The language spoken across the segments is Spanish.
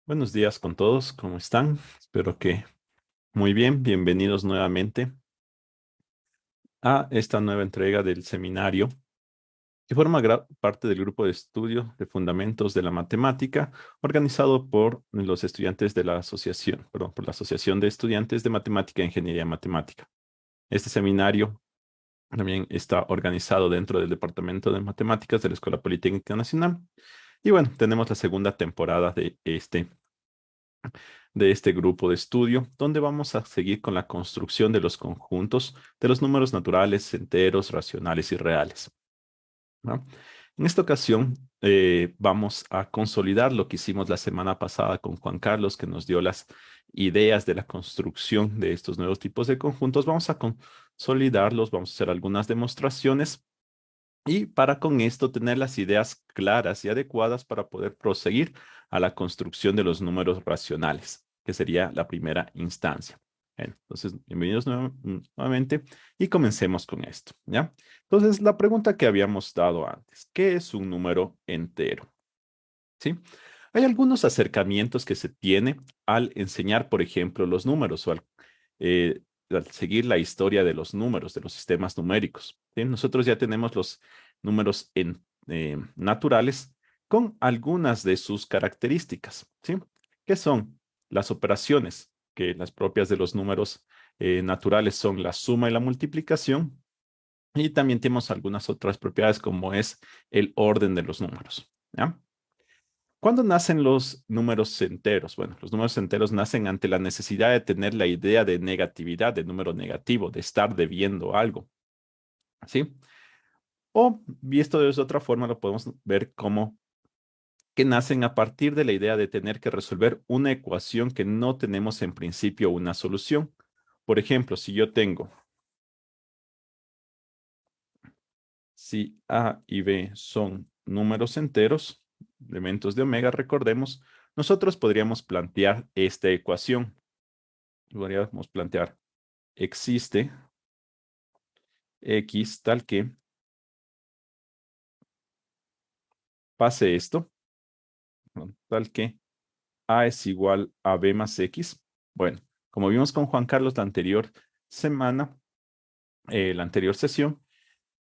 Buenos días con todos, ¿cómo están? Espero que muy bien. Bienvenidos nuevamente a esta nueva entrega del seminario que forma parte del grupo de estudio de fundamentos de la matemática organizado por los estudiantes de la asociación, perdón, por la Asociación de Estudiantes de Matemática e Ingeniería Matemática. Este seminario también está organizado dentro del Departamento de Matemáticas de la Escuela Politécnica Nacional. Y bueno, tenemos la segunda temporada de este grupo de estudio, donde vamos a seguir con la construcción de los conjuntos de los números naturales, enteros, racionales y reales, ¿no? En esta ocasión vamos a consolidar lo que hicimos la semana pasada con Juan Carlos, que nos dio las ideas de la construcción de estos nuevos tipos de conjuntos. Vamos a consolidarlos, vamos a hacer algunas demostraciones y para con esto tener las ideas claras y adecuadas para poder proseguir a la construcción de los números racionales, que sería la primera instancia. Bien, entonces, bienvenidos nuevamente y comencemos con esto, ¿ya? Entonces, la pregunta que habíamos dado antes, ¿qué es un número entero? ¿Sí? Hay algunos acercamientos que se tiene al enseñar, por ejemplo, los números o al seguir la historia de los números, de los sistemas numéricos. ¿Sí? Nosotros ya tenemos los números naturales con algunas de sus características, ¿sí? Que son las operaciones, que las propias de los números naturales son la suma y la multiplicación, y también tenemos algunas otras propiedades como es el orden de los números, ¿ya? ¿Cuándo nacen los números enteros? Bueno, los números enteros nacen ante la necesidad de tener la idea de negatividad, de número negativo, de estar debiendo algo, ¿sí? O visto de otra forma, lo podemos ver como que nacen a partir de la idea de tener que resolver una ecuación que no tenemos en principio una solución. Por ejemplo, si A y B son números enteros, elementos de omega, recordemos, nosotros podríamos plantear esta ecuación. Podríamos plantear, existe X tal que pase esto, ¿no? Tal que A es igual a B más X. Bueno, como vimos con Juan Carlos la anterior semana, la anterior sesión,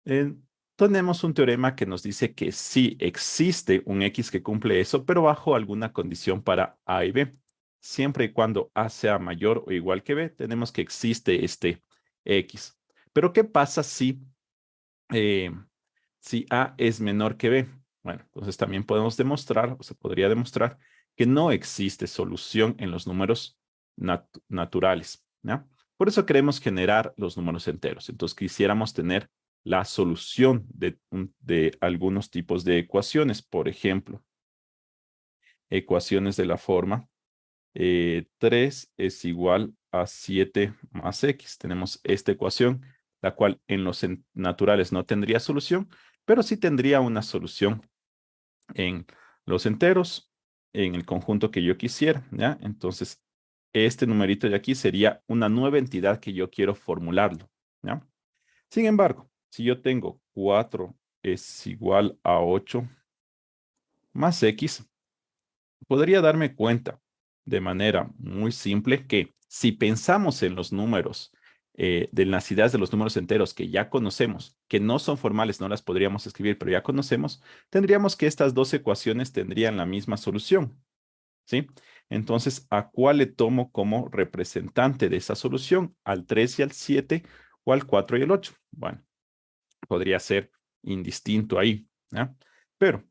eh, tenemos un teorema que nos dice que sí existe un X que cumple eso, pero bajo alguna condición para A y B. Siempre y cuando A sea mayor o igual que B, tenemos que existe este X. Pero ¿qué pasa eh, si A es menor que B? Bueno, entonces también podemos demostrar, o se podría demostrar, que no existe solución en los números naturales, ¿ya? Por eso queremos generar los números enteros. Entonces quisiéramos tener la solución de algunos tipos de ecuaciones. Por ejemplo, ecuaciones de la forma 3 es igual a 7 más X. Tenemos esta ecuación, la cual en los naturales no tendría solución, pero sí tendría una solución en los enteros, en el conjunto que yo quisiera, ¿ya? Entonces, este numerito de aquí sería una nueva entidad que yo quiero formularlo, ¿ya? Sin embargo, si yo tengo 4 es igual a 8 más X, podría darme cuenta de manera muy simple que si pensamos en los números, de las ideas de los números enteros que ya conocemos, que no son formales, no las podríamos escribir, pero ya conocemos, tendríamos que estas dos ecuaciones tendrían la misma solución, ¿sí? Entonces, ¿a cuál le tomo como representante de esa solución? ¿Al 3 y al 7 o al 4 y el 8? Bueno, podría ser indistinto ahí, ¿ya? Pero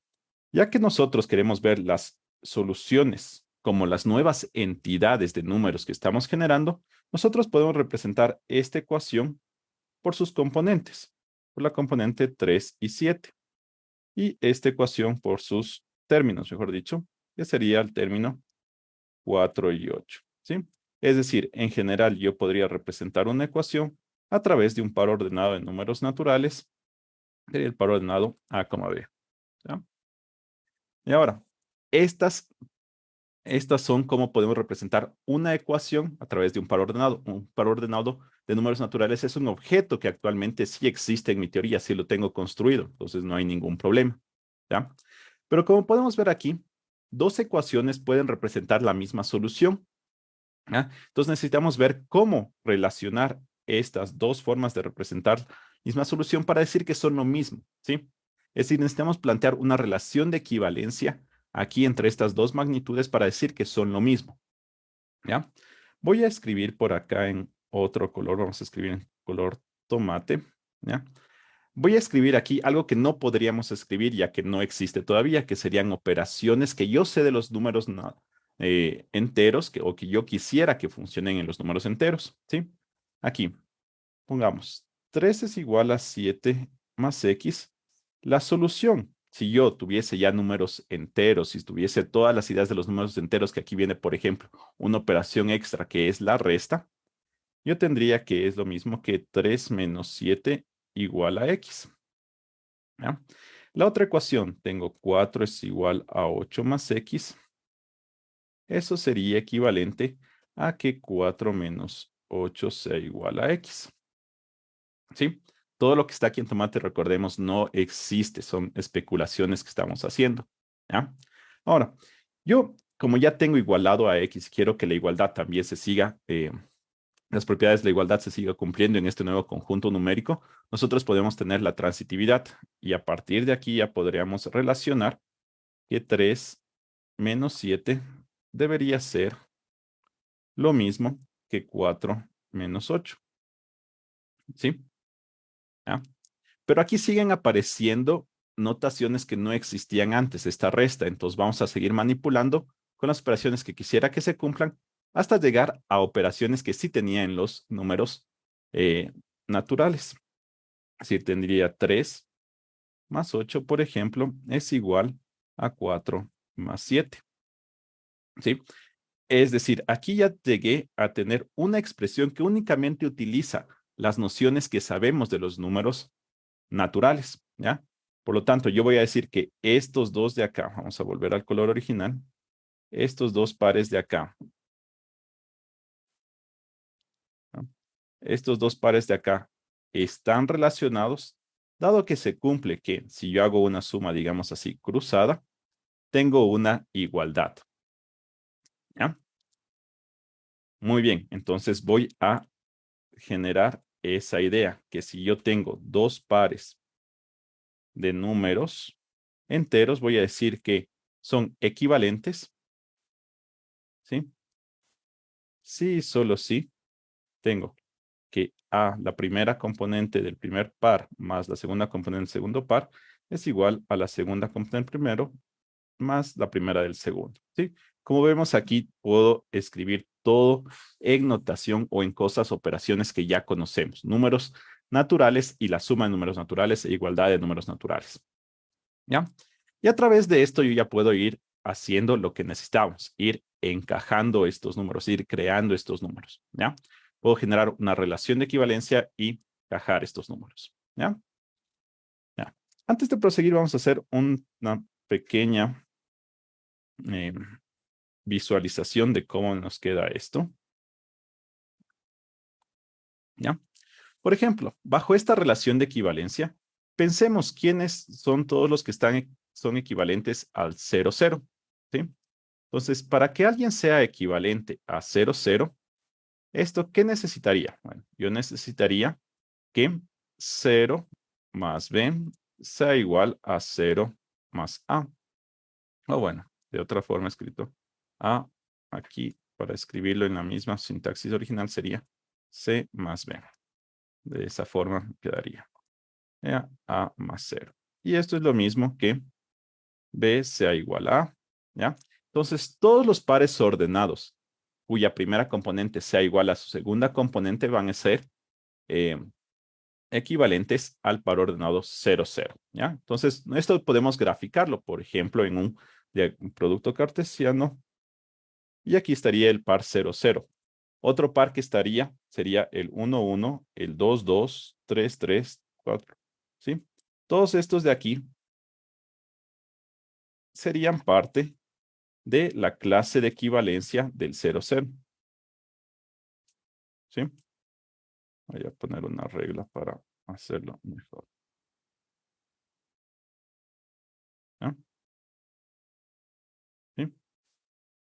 ya que nosotros queremos ver las soluciones como las nuevas entidades de números que estamos generando, nosotros podemos representar esta ecuación por sus componentes, por la componente 3 y 7, y esta ecuación por sus términos, mejor dicho, que sería el término 4 y 8, ¿sí? Es decir, en general yo podría representar una ecuación a través de un par ordenado de números naturales, sería el par ordenado A, B, ¿ya? Y ahora, estas Estas son cómo podemos representar una ecuación a través de un par ordenado. Un par ordenado de números naturales es un objeto que actualmente sí existe en mi teoría, sí lo tengo construido, entonces no hay ningún problema, ¿ya? Pero como podemos ver aquí, dos ecuaciones pueden representar la misma solución. ¿Ya? Entonces necesitamos ver cómo relacionar estas dos formas de representar la misma solución para decir que son lo mismo, ¿sí? Es decir, necesitamos plantear una relación de equivalencia aquí entre estas dos magnitudes para decir que son lo mismo, ¿ya? Voy a escribir por acá en otro color, vamos a escribir en color tomate, ¿ya? Voy a escribir aquí algo que no podríamos escribir ya que no existe todavía, que serían operaciones que yo sé de los números enteros o que yo quisiera que funcionen en los números enteros, ¿sí? Aquí, pongamos 3 es igual a 7 más x. La solución, si yo tuviese ya números enteros, si tuviese todas las ideas de los números enteros, que aquí viene, por ejemplo, una operación extra que es la resta, yo tendría que es lo mismo que 3 menos 7 igual a x. ¿Ya? La otra ecuación, tengo 4 es igual a 8 más x. Eso sería equivalente a que 4 menos 8 sea igual a x. ¿Sí? Todo lo que está aquí en tomate, recordemos, no existe. Son especulaciones que estamos haciendo. ¿Ya? Ahora, yo, como ya tengo igualado a x, quiero que la igualdad también se siga las propiedades de la igualdad se siga cumpliendo en este nuevo conjunto numérico, nosotros podemos tener la transitividad y a partir de aquí ya podríamos relacionar que 3 menos 7 debería ser lo mismo que 4 menos 8. ¿Sí? ¿Ya? Pero aquí siguen apareciendo notaciones que no existían antes, esta resta. Entonces vamos a seguir manipulando con las operaciones que quisiera que se cumplan hasta llegar a operaciones que sí tenía en los números naturales. Así tendría 3 más 8, por ejemplo, es igual a 4 más 7. ¿Sí? Es decir, aquí ya llegué a tener una expresión que únicamente utiliza las nociones que sabemos de los números naturales, ¿ya? Por lo tanto, yo voy a decir que estos dos de acá, vamos a volver al color original, estos dos pares de acá, ¿no? Estos dos pares de acá están relacionados, dado que se cumple que si yo hago una suma, digamos así, cruzada, tengo una igualdad, ¿ya? Muy bien, entonces voy a generar esa idea, que si yo tengo dos pares de números enteros, voy a decir que son equivalentes, ¿sí? Sí, solo sí, tengo que la primera componente del primer par más la segunda componente del segundo par es igual a la segunda componente del primero más la primera del segundo, ¿sí? Como vemos aquí, puedo escribir todo en notación o en cosas, operaciones que ya conocemos. Números naturales y la suma de números naturales e igualdad de números naturales, ¿ya? Y a través de esto yo ya puedo ir haciendo lo que necesitamos, ir encajando estos números, ir creando estos números, ¿ya? Puedo generar una relación de equivalencia y encajar estos números, ¿ya? ¿Ya? Antes de proseguir, vamos a hacer una pequeña eh, visualización de cómo nos queda esto, ¿ya? Por ejemplo, bajo esta relación de equivalencia, pensemos quiénes son todos los que son equivalentes al 0, 0, ¿sí? Entonces, para que alguien sea equivalente a 0, 0, ¿esto qué necesitaría? Bueno, yo necesitaría que 0 más b sea igual a 0 más a. O bueno, de otra forma escrito a aquí, para escribirlo en la misma sintaxis original, sería c más b. De esa forma quedaría a más 0. Y esto es lo mismo que b sea igual a, ¿ya? Entonces, todos los pares ordenados cuya primera componente sea igual a su segunda componente van a ser eh, equivalentes al par ordenado 0, 0, ¿ya? Entonces, esto podemos graficarlo, por ejemplo, en un producto cartesiano. Y aquí estaría el par 0, 0. Otro par que estaría sería el 1, 1, el 2, 2, 3, 3, 4, ¿sí? Todos estos de aquí serían parte de la clase de equivalencia del 0, 0, ¿sí? Voy a poner una regla para hacerlo mejor, ¿ya? ¿Sí?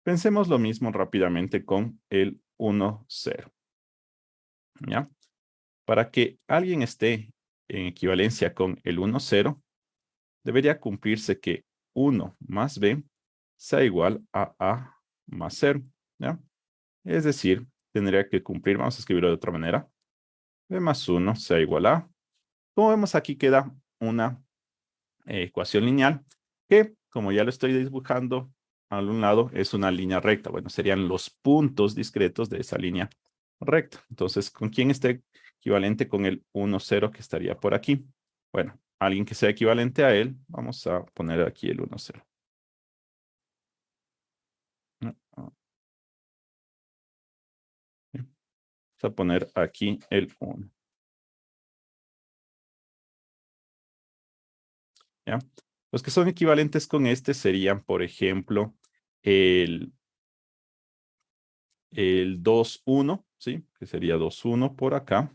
Pensemos lo mismo rápidamente con el 1, 0. ¿Ya? Para que alguien esté en equivalencia con el 1, 0, debería cumplirse que 1 más b sea igual a más 0. ¿Ya? Es decir, tendría que cumplir, vamos a escribirlo de otra manera, b más 1 sea igual a. Como vemos, aquí queda una ecuación lineal que, como ya lo estoy dibujando a un lado, es una línea recta. Bueno, serían los puntos discretos de esa línea recta. Entonces, ¿con quién está equivalente? Con el 1, 0 que estaría por aquí. Bueno, alguien que sea equivalente a él, vamos a poner aquí el 1, 0. Vamos a poner aquí el 1. ¿Ya? Los que son equivalentes con este serían, por ejemplo, el, el 2, 1, ¿sí? Que sería 2, 1 por acá.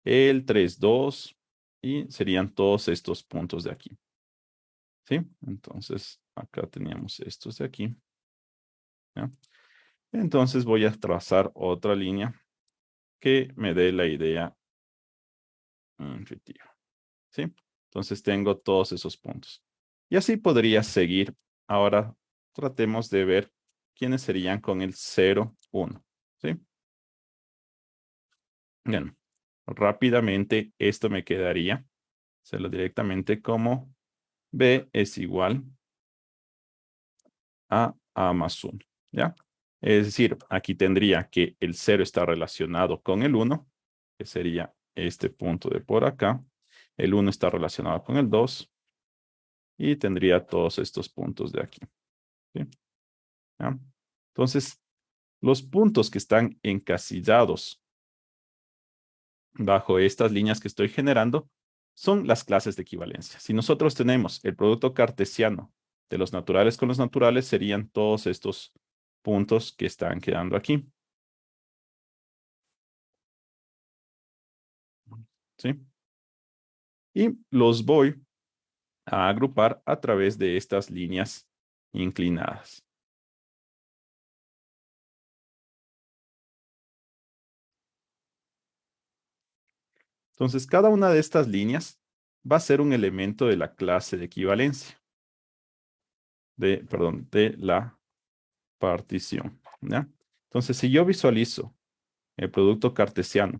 El 3, 2 y serían todos estos puntos de aquí. ¿Sí? Entonces, acá teníamos estos de aquí. ¿Ya? Entonces voy a trazar otra línea que me dé la idea intuitiva. ¿Sí? Entonces tengo todos esos puntos. Y así podría seguir. Ahora tratemos de ver quiénes serían con el 0, 1. ¿Sí? Bien. Rápidamente esto me quedaría. Hacerlo directamente como B es igual a más 1. ¿Ya? Es decir, aquí tendría que el 0 está relacionado con el 1, que sería este punto de por acá. El 1 está relacionado con el 2 y tendría todos estos puntos de aquí. ¿Sí? ¿Ya? Entonces, los puntos que están encasillados bajo estas líneas que estoy generando son las clases de equivalencia. Si nosotros tenemos el producto cartesiano de los naturales con los naturales, serían todos estos puntos que están quedando aquí. ¿Sí? Y los voy a agrupar a través de estas líneas inclinadas. Entonces, cada una de estas líneas va a ser un elemento de la clase de equivalencia. De la partición. ¿Ya? Entonces, si yo visualizo el producto cartesiano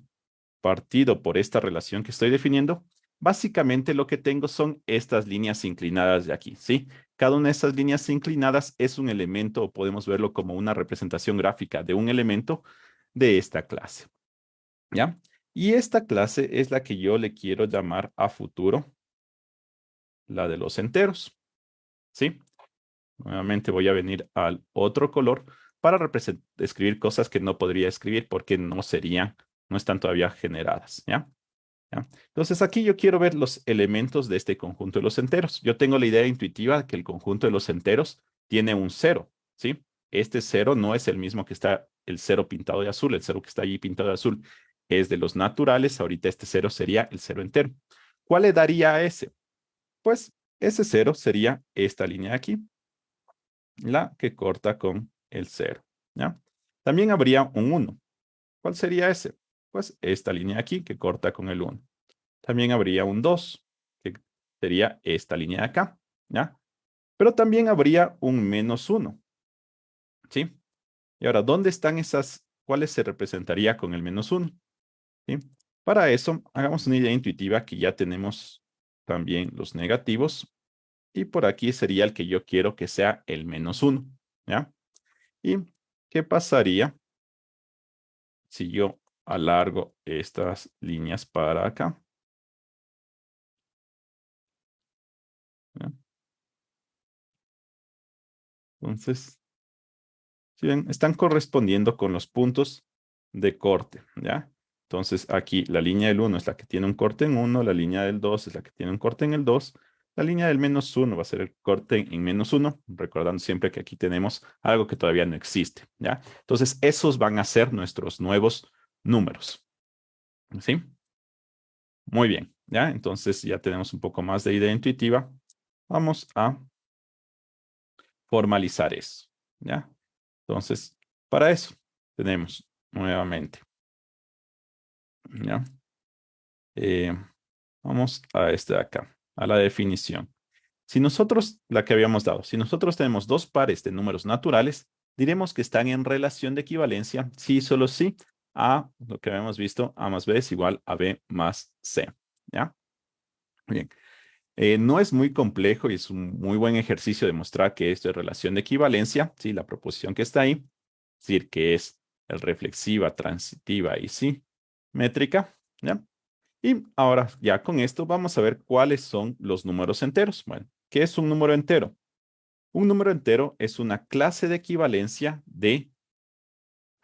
partido por esta relación que estoy definiendo, básicamente lo que tengo son estas líneas inclinadas de aquí, ¿sí? Cada una de estas líneas inclinadas es un elemento, o podemos verlo como una representación gráfica de un elemento de esta clase, ¿ya? Y esta clase es la que yo le quiero llamar a futuro la de los enteros, ¿sí? Nuevamente voy a venir al otro color para escribir cosas que no podría escribir porque no están todavía generadas, ¿ya? ¿Ya? Entonces aquí yo quiero ver los elementos de este conjunto de los enteros. Yo tengo la idea intuitiva que el conjunto de los enteros tiene un cero, ¿sí? Este cero no es el mismo que está el cero pintado de azul, el cero que está allí pintado de azul es de los naturales, ahorita este cero sería el cero entero. ¿Cuál le daría a ese? Pues ese cero sería esta línea de aquí, la que corta con el cero, ¿ya? También habría un 1. ¿Cuál sería ese? Pues esta línea de aquí que corta con el 1. También habría un 2, que sería esta línea de acá, ¿ya? Pero también habría un menos 1, ¿sí? Y ahora, ¿dónde están cuáles se representaría con el menos 1? ¿Sí? Para eso, hagamos una idea intuitiva que ya tenemos también los negativos, y por aquí sería el que yo quiero que sea el menos 1, ¿ya? ¿Y qué pasaría si yo alargo estas líneas para acá? ¿Ya? Entonces, si ven, están correspondiendo con los puntos de corte, ¿ya? Entonces, aquí la línea del 1 es la que tiene un corte en 1, la línea del 2 es la que tiene un corte en el 2, la línea del menos 1 va a ser el corte en menos 1, recordando siempre que aquí tenemos algo que todavía no existe, ¿ya? Entonces, esos van a ser nuestros nuevos números, ¿sí? Muy bien, ¿ya? Entonces, ya tenemos un poco más de idea intuitiva. Vamos a formalizar eso, ¿ya? Entonces, para eso tenemos nuevamente, ¿ya? Vamos a este de acá, a la definición. Si nosotros, la que habíamos dado, si nosotros tenemos dos pares de números naturales, diremos que están en relación de equivalencia, sí, solo sí, a lo que habíamos visto, A más B es igual a B más C, ¿ya? Bien. No es muy complejo y es un muy buen ejercicio demostrar que esto es relación de equivalencia, ¿sí? La proposición que está ahí, es decir, que es el reflexiva, transitiva y sí, métrica, ¿ya? Y ahora ya con esto vamos a ver cuáles son los números enteros. Bueno, ¿qué es un número entero? Un número entero es una clase de equivalencia de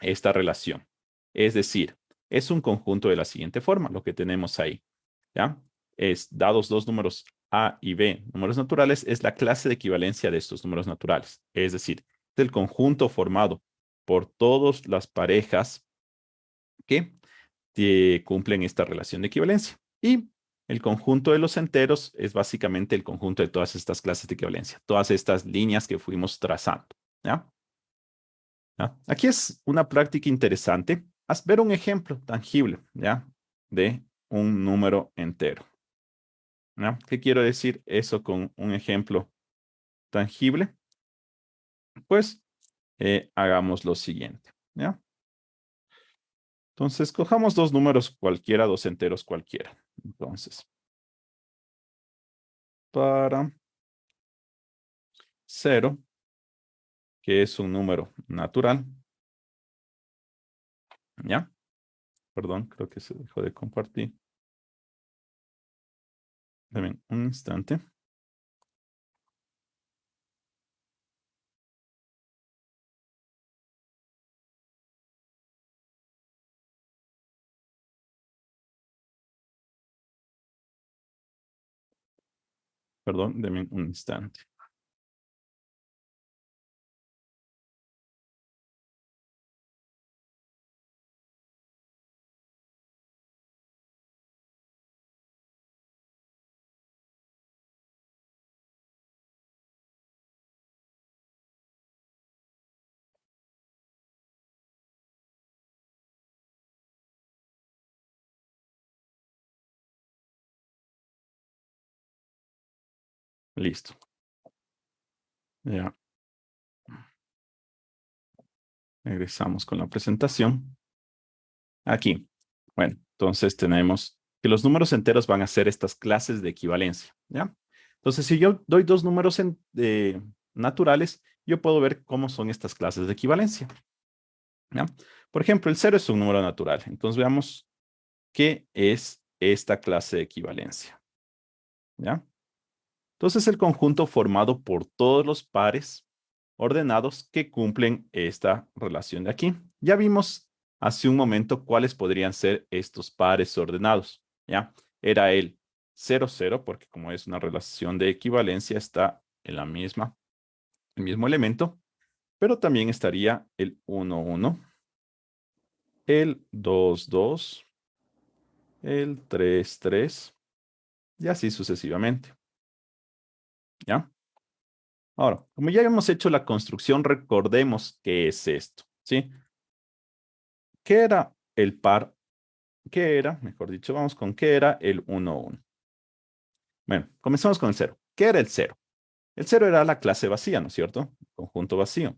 esta relación. Es decir, es un conjunto de la siguiente forma, lo que tenemos ahí, ¿ya? Es dados dos números A y B, números naturales, es la clase de equivalencia de estos números naturales. Es decir, es el conjunto formado por todas las parejas que cumplen esta relación de equivalencia. Y el conjunto de los enteros es básicamente el conjunto de todas estas clases de equivalencia, todas estas líneas que fuimos trazando, ¿ya? ¿Ya? Aquí es una práctica interesante. Haz ver un ejemplo tangible, ¿ya? De un número entero, ¿ya? ¿Qué quiero decir eso con un ejemplo tangible? Pues hagamos lo siguiente, ¿ya? Entonces, cojamos dos números cualquiera, dos enteros cualquiera. Entonces, para 0, que es un número natural, ¿ya? Perdón, creo que se dejó de compartir. Dame un instante. Perdón, deme un instante. Listo. Ya, regresamos con la presentación. Aquí. Bueno, entonces tenemos que los números enteros van a ser estas clases de equivalencia, ¿ya? Entonces, si yo doy dos números naturales, yo puedo ver cómo son estas clases de equivalencia, ¿ya? Por ejemplo, el cero es un número natural. Entonces, veamos qué es esta clase de equivalencia, ¿ya? Entonces, el conjunto formado por todos los pares ordenados que cumplen esta relación de aquí. Ya vimos hace un momento cuáles podrían ser estos pares ordenados, ¿ya? Era el 0, 0, porque como es una relación de equivalencia, está en la misma, el mismo elemento, pero también estaría el 1, 1, el 2, 2, el 3, 3, y así sucesivamente, ¿ya? Ahora, como ya hemos hecho la construcción, recordemos qué es esto, ¿sí? ¿Qué era el par? ¿Qué era? Mejor dicho, vamos con qué era el 1, 1. Bueno, comenzamos con el 0. ¿Qué era el 0? El 0 era la clase vacía, ¿no es cierto? Conjunto vacío.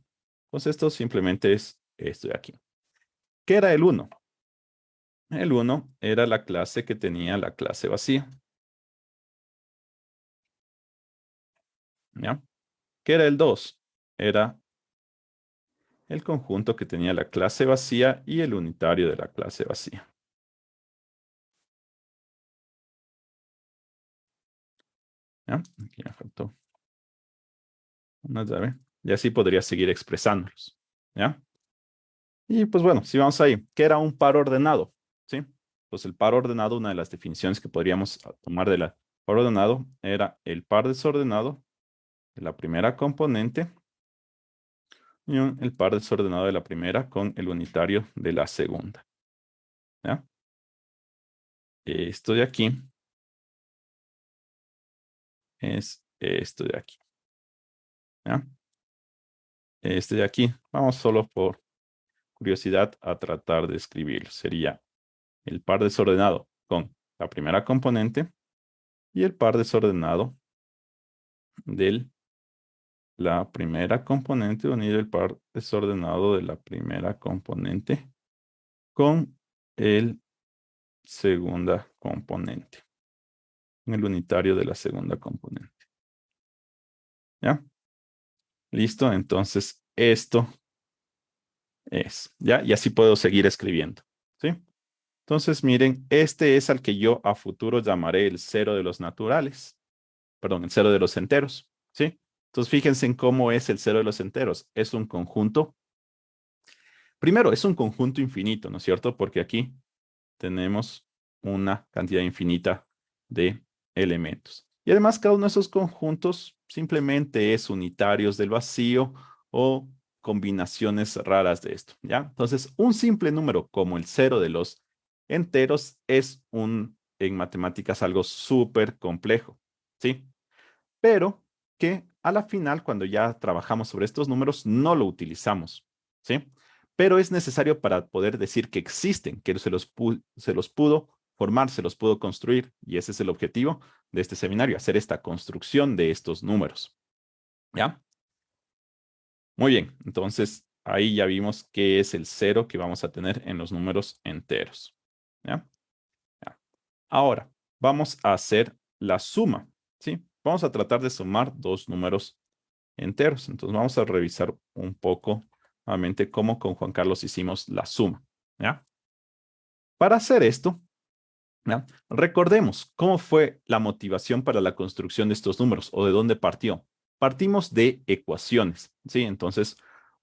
Pues esto simplemente es esto de aquí. ¿Qué era el 1? El 1 era la clase que tenía la clase vacía, ¿ya? ¿Qué era el 2? Era el conjunto que tenía la clase vacía y el unitario de la clase vacía. ¿Ya? Aquí me faltó una llave. Y así podría seguir expresándolos, ¿ya? Y pues bueno, si vamos ahí, ¿qué era un par ordenado? ¿Sí? Pues el par ordenado, una de las definiciones que podríamos tomar de la par ordenado era el par desordenado de la primera componente y el par desordenado de la primera con el unitario de la segunda, ¿ya? Esto de aquí es esto de aquí, ¿ya? este de aquí. Vamos solo por curiosidad a tratar de escribirlo. Sería el par desordenado con la primera componente y el par desordenado de la primera componente unido el par desordenado de la primera componente con el segunda componente, el unitario de la segunda componente. ¿Ya? Listo, entonces esto es, ¿ya? Y así puedo seguir escribiendo, ¿sí? Entonces, miren, este es al que yo a futuro llamaré el cero de los naturales, perdón, el cero de los enteros, ¿sí? Entonces, fíjense en cómo es el cero de los enteros. Es un conjunto. Primero, es un conjunto infinito, ¿no es cierto? Porque aquí tenemos una cantidad infinita de elementos. Y además, cada uno de esos conjuntos simplemente es unitarios del vacío o combinaciones raras de esto, ¿ya? Entonces, un simple número como el cero de los enteros es en matemáticas algo súper complejo, ¿sí? Pero que a la final, cuando ya trabajamos sobre estos números, no lo utilizamos, ¿sí? Pero es necesario para poder decir que existen, que se los pudo formar, se los pudo construir, y ese es el objetivo de este seminario, hacer esta construcción de estos números, ¿ya? Muy bien, entonces ahí ya vimos qué es el cero que vamos a tener en los números enteros, ¿ya? Ya. Ahora, vamos a hacer la suma, ¿sí? Vamos a tratar de sumar dos números enteros. Entonces vamos a revisar un poco nuevamente cómo con Juan Carlos hicimos la suma, ¿ya? Para hacer esto, ¿ya? Recordemos cómo fue la motivación para la construcción de estos números o de dónde partió. Partimos de ecuaciones, ¿sí? Entonces,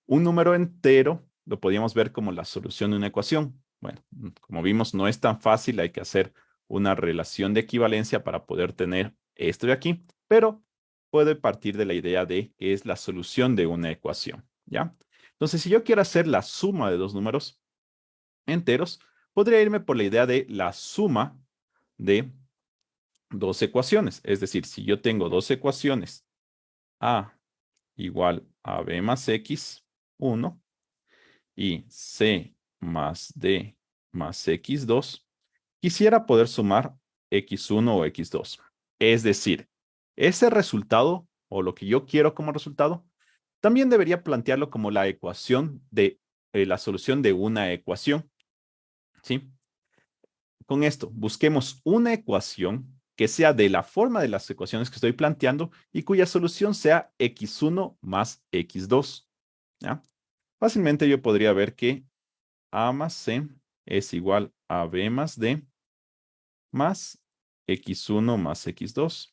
un número entero lo podíamos ver como la solución de una ecuación. Bueno, como vimos, no es tan fácil, hay que hacer una relación de equivalencia para poder tener esto de aquí, pero puede partir de la idea de que es la solución de una ecuación, ¿ya? Entonces, si yo quiero hacer la suma de dos números enteros, podría irme por la idea de la suma de dos ecuaciones. Es decir, si yo tengo dos ecuaciones, A igual a B más X, 1, y C más D más X2, quisiera poder sumar X1 o X2. Es decir, ese resultado, o lo que yo quiero como resultado, también debería plantearlo como la ecuación de la solución de una ecuación, ¿sí? Con esto, busquemos una ecuación que sea de la forma de las ecuaciones que estoy planteando y cuya solución sea x1 más x2. ¿Ya? Fácilmente yo podría ver que a más c es igual a b más d más x1 más x2.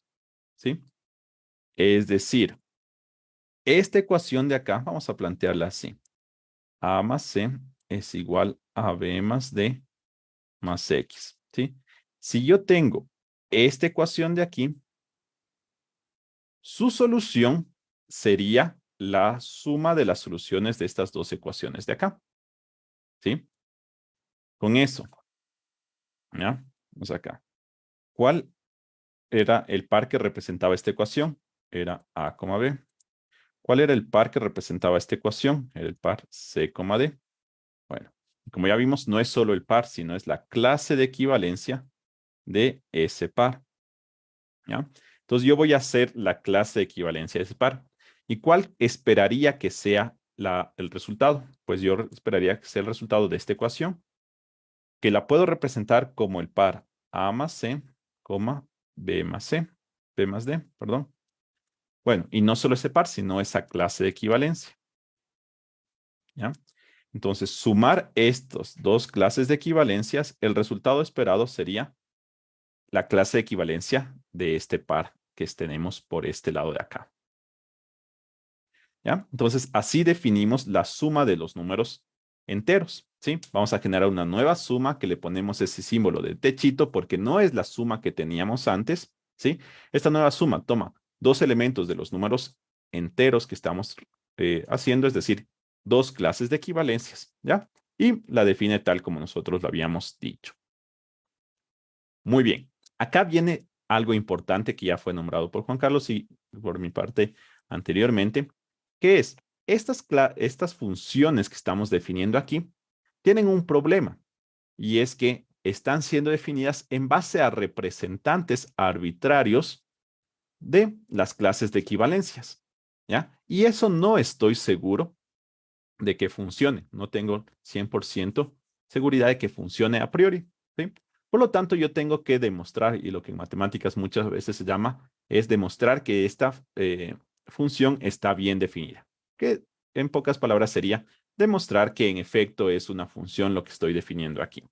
¿Sí? Es decir, esta ecuación de acá, vamos a plantearla así. A más c es igual a b más d más x. ¿Sí? Si yo tengo esta ecuación de aquí, su solución sería la suma de las soluciones de estas dos ecuaciones de acá. ¿Sí? Con eso, ¿ya? Vamos acá. ¿Cuál era el par que representaba esta ecuación? Era A, B. ¿Cuál era el par que representaba esta ecuación? Era el par C, D. Bueno, como ya vimos, no es solo el par, sino es la clase de equivalencia de ese par. ¿Ya? Entonces yo voy a hacer la clase de equivalencia de ese par. ¿Y cuál esperaría que sea el resultado? Pues yo esperaría que sea el resultado de esta ecuación, que la puedo representar como el par A más C, B más C, B más D, perdón. Bueno, y no solo ese par, sino esa clase de equivalencia. ¿Ya? Entonces, sumar estas dos clases de equivalencias, el resultado esperado sería la clase de equivalencia de este par que tenemos por este lado de acá. ¿Ya? Entonces, así definimos la suma de los números enteros, ¿sí? Vamos a generar una nueva suma que le ponemos ese símbolo de techito porque no es la suma que teníamos antes, ¿sí? Esta nueva suma toma dos elementos de los números enteros que estamos haciendo, es decir, dos clases de equivalencias, ¿ya? Y la define tal como nosotros lo habíamos dicho. Muy bien. Acá viene algo importante que ya fue nombrado por Juan Carlos y por mi parte anteriormente, que es estas funciones que estamos definiendo aquí tienen un problema, y es que están siendo definidas en base a representantes arbitrarios de las clases de equivalencias, ¿ya? Y eso no estoy seguro de que funcione. No tengo 100% seguridad de que funcione a priori, ¿sí? Por lo tanto, yo tengo que demostrar, y lo que en matemáticas muchas veces se llama, es demostrar que esta función está bien definida. Que en pocas palabras sería demostrar que en efecto es una función lo que estoy definiendo aquí,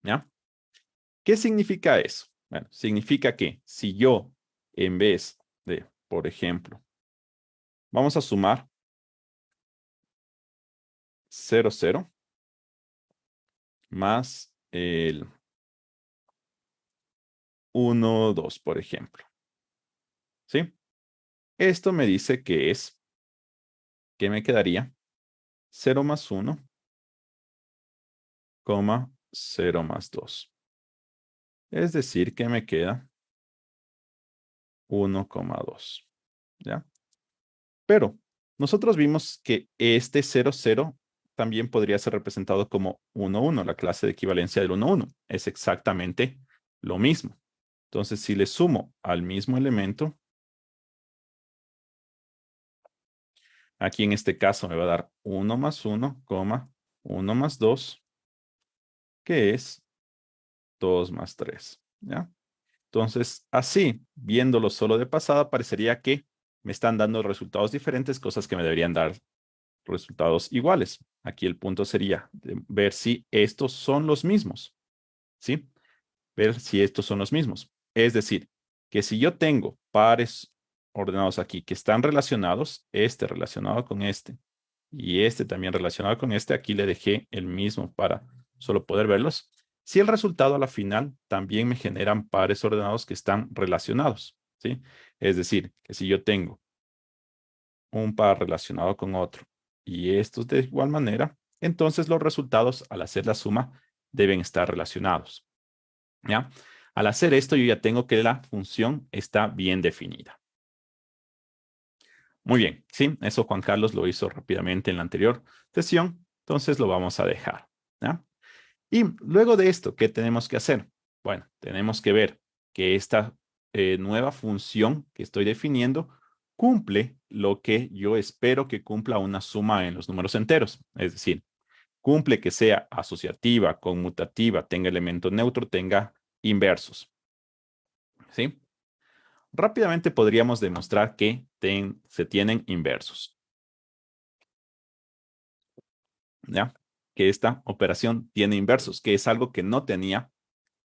¿ya? ¿Qué significa eso? Bueno, significa que si yo, en vez de, por ejemplo, vamos a sumar 0, 0 más el 1, 2, por ejemplo. ¿Sí? Esto me dice que me quedaría 0 más 1, 0 más 2. Es decir, que me queda 1,2. ¿Ya? Pero nosotros vimos que este 0, 0 también podría ser representado como 1, 1, la clase de equivalencia del 1, 1. Es exactamente lo mismo. Entonces, si le sumo al mismo elemento, aquí en este caso me va a dar 1 más 1, 1 más 2, que es 2 más 3. ¿Ya? Entonces, así, viéndolo solo de pasada, parecería que me están dando resultados diferentes, cosas que me deberían dar resultados iguales. Aquí el punto sería ver si estos son los mismos, ¿sí? Ver si estos son los mismos. Es decir, que si yo tengo pares ordenados aquí que están relacionados, este relacionado con este y este también relacionado con este, aquí le dejé el mismo para solo poder verlos. Si el resultado a la final también me generan pares ordenados que están relacionados, ¿sí? Es decir, que si yo tengo un par relacionado con otro y estos de igual manera, entonces los resultados al hacer la suma deben estar relacionados, ¿ya? Al hacer esto yo ya tengo que la función está bien definida. Muy bien, sí, eso Juan Carlos lo hizo rápidamente en la anterior sesión, entonces lo vamos a dejar, ¿ya? Y luego de esto, ¿qué tenemos que hacer? Bueno, tenemos que ver que esta nueva función que estoy definiendo cumple lo que yo espero que cumpla una suma en los números enteros. Es decir, cumple que sea asociativa, conmutativa, tenga elemento neutro, tenga inversos. ¿Sí? Rápidamente podríamos demostrar que se tienen inversos. ¿Ya? Que esta operación tiene inversos, que es algo que no tenía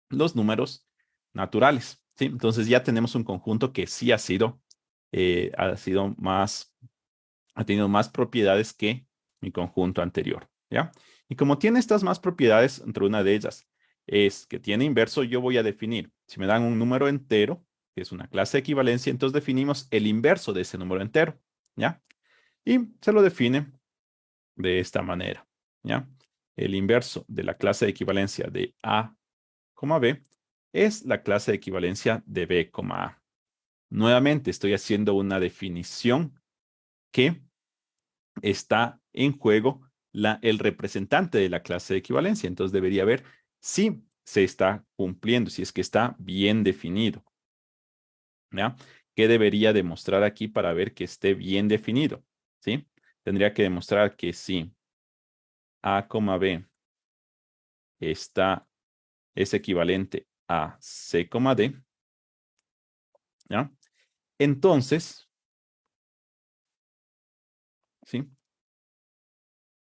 los números naturales, ¿sí? Entonces ya tenemos un conjunto que sí ha tenido más propiedades que mi conjunto anterior, ¿ya? Y como tiene estas más propiedades, entre una de ellas es que tiene inverso, yo voy a definir, si me dan un número entero, que es una clase de equivalencia, entonces definimos el inverso de ese número entero, ¿ya? Y se lo define de esta manera, ¿ya? El inverso de la clase de equivalencia de A, B es la clase de equivalencia de B, A. Nuevamente estoy haciendo una definición que está en juego el representante de la clase de equivalencia. Entonces debería ver si se está cumpliendo, si es que está bien definido. ¿Ya? ¿Qué debería demostrar aquí para ver que esté bien definido? ¿Sí? Tendría que demostrar que si A, B es equivalente a C, D, ¿ya? Entonces, ¿sí?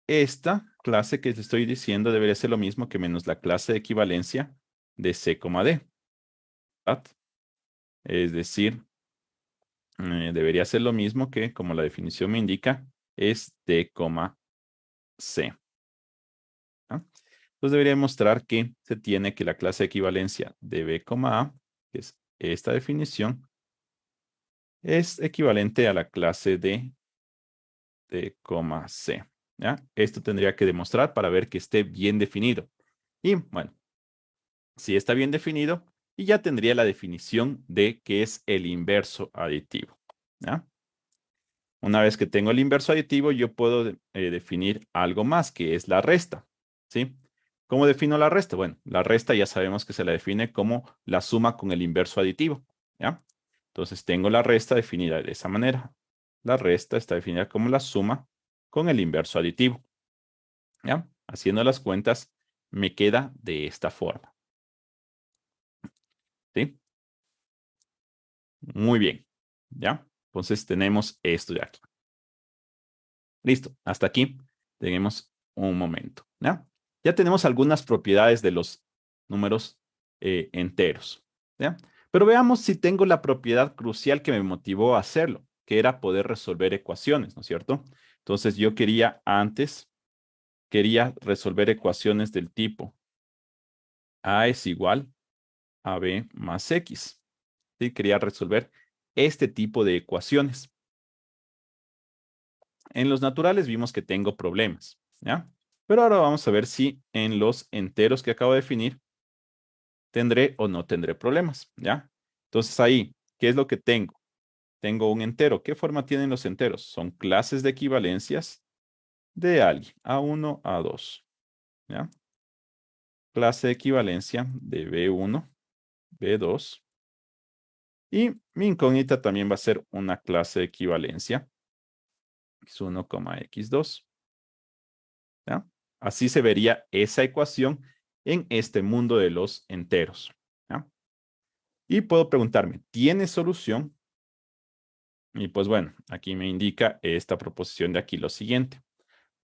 Esta clase que te estoy diciendo debería ser lo mismo que menos la clase de equivalencia de C, D. ¿Verdad? Es decir, debería ser lo mismo que, como la definición me indica, es D, C. ¿Ah? Entonces debería demostrar que se tiene que la clase de equivalencia de B, A, que es esta definición, es equivalente a la clase de D, C. ¿Ya? Esto tendría que demostrar para ver que esté bien definido. Y bueno, si está bien definido, y ya tendría la definición de qué es el inverso aditivo. ¿Ya? Una vez que tengo el inverso aditivo, yo puedo definir algo más, que es la resta, ¿sí? ¿Cómo defino la resta? Bueno, la resta ya sabemos que se la define como la suma con el inverso aditivo, ¿ya? Entonces tengo la resta definida de esa manera. La resta está definida como la suma con el inverso aditivo, ¿ya? Haciendo las cuentas, me queda de esta forma, ¿sí? Muy bien, ¿ya? Entonces tenemos esto de aquí. Listo, hasta aquí tenemos un momento, ¿ya? Ya tenemos algunas propiedades de los números enteros, ¿ya? Pero veamos si tengo la propiedad crucial que me motivó a hacerlo, que era poder resolver ecuaciones, ¿no es cierto? Entonces yo quería resolver ecuaciones del tipo A es igual a B más X, ¿sí? Quería resolver este tipo de ecuaciones. En los naturales vimos que tengo problemas, ¿ya? Pero ahora vamos a ver si en los enteros que acabo de definir tendré o no tendré problemas, ¿ya? Entonces ahí, ¿qué es lo que tengo? Tengo un entero. ¿Qué forma tienen los enteros? Son clases de equivalencias de alguien, A1, A2, ¿ya? Clase de equivalencia de B1, B2. Y mi incógnita también va a ser una clase de equivalencia X1, X2. ¿Ya? Así se vería esa ecuación en este mundo de los enteros, ¿ya? Y puedo preguntarme, ¿tiene solución? Y pues bueno, aquí me indica esta proposición de aquí lo siguiente.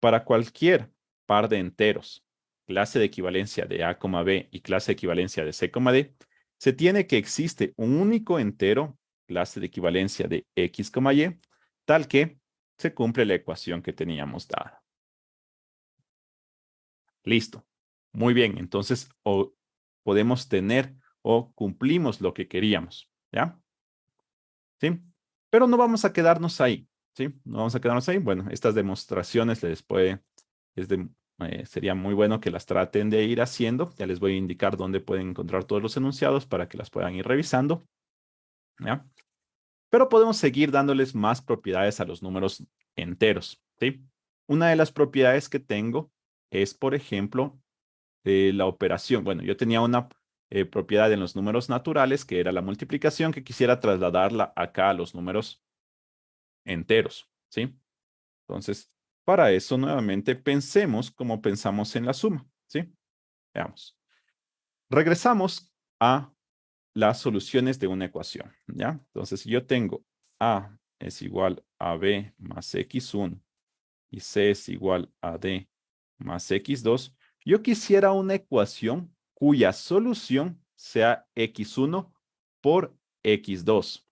Para cualquier par de enteros, clase de equivalencia de A, B y clase de equivalencia de C, D, se tiene que existe un único entero, clase de equivalencia de X, Y, tal que se cumple la ecuación que teníamos dada. Listo. Muy bien. Entonces, o podemos tener o cumplimos lo que queríamos. ¿Ya? ¿Sí? Pero no vamos a quedarnos ahí. ¿Sí? No vamos a quedarnos ahí. Bueno, estas demostraciones sería muy bueno que las traten de ir haciendo. Ya les voy a indicar dónde pueden encontrar todos los enunciados para que las puedan ir revisando. ¿Ya? Pero podemos seguir dándoles más propiedades a los números enteros. ¿Sí? Una de las propiedades que tengo es, por ejemplo, la operación. Bueno, yo tenía una propiedad en los números naturales, que era la multiplicación, que quisiera trasladarla acá a los números enteros, ¿sí? Entonces, para eso, nuevamente, pensemos como pensamos en la suma, ¿sí? Veamos. Regresamos a las soluciones de una ecuación, ¿ya? Entonces, si yo tengo A es igual a B más X1 y C es igual a D más X2, yo quisiera una ecuación cuya solución sea X1 por X2,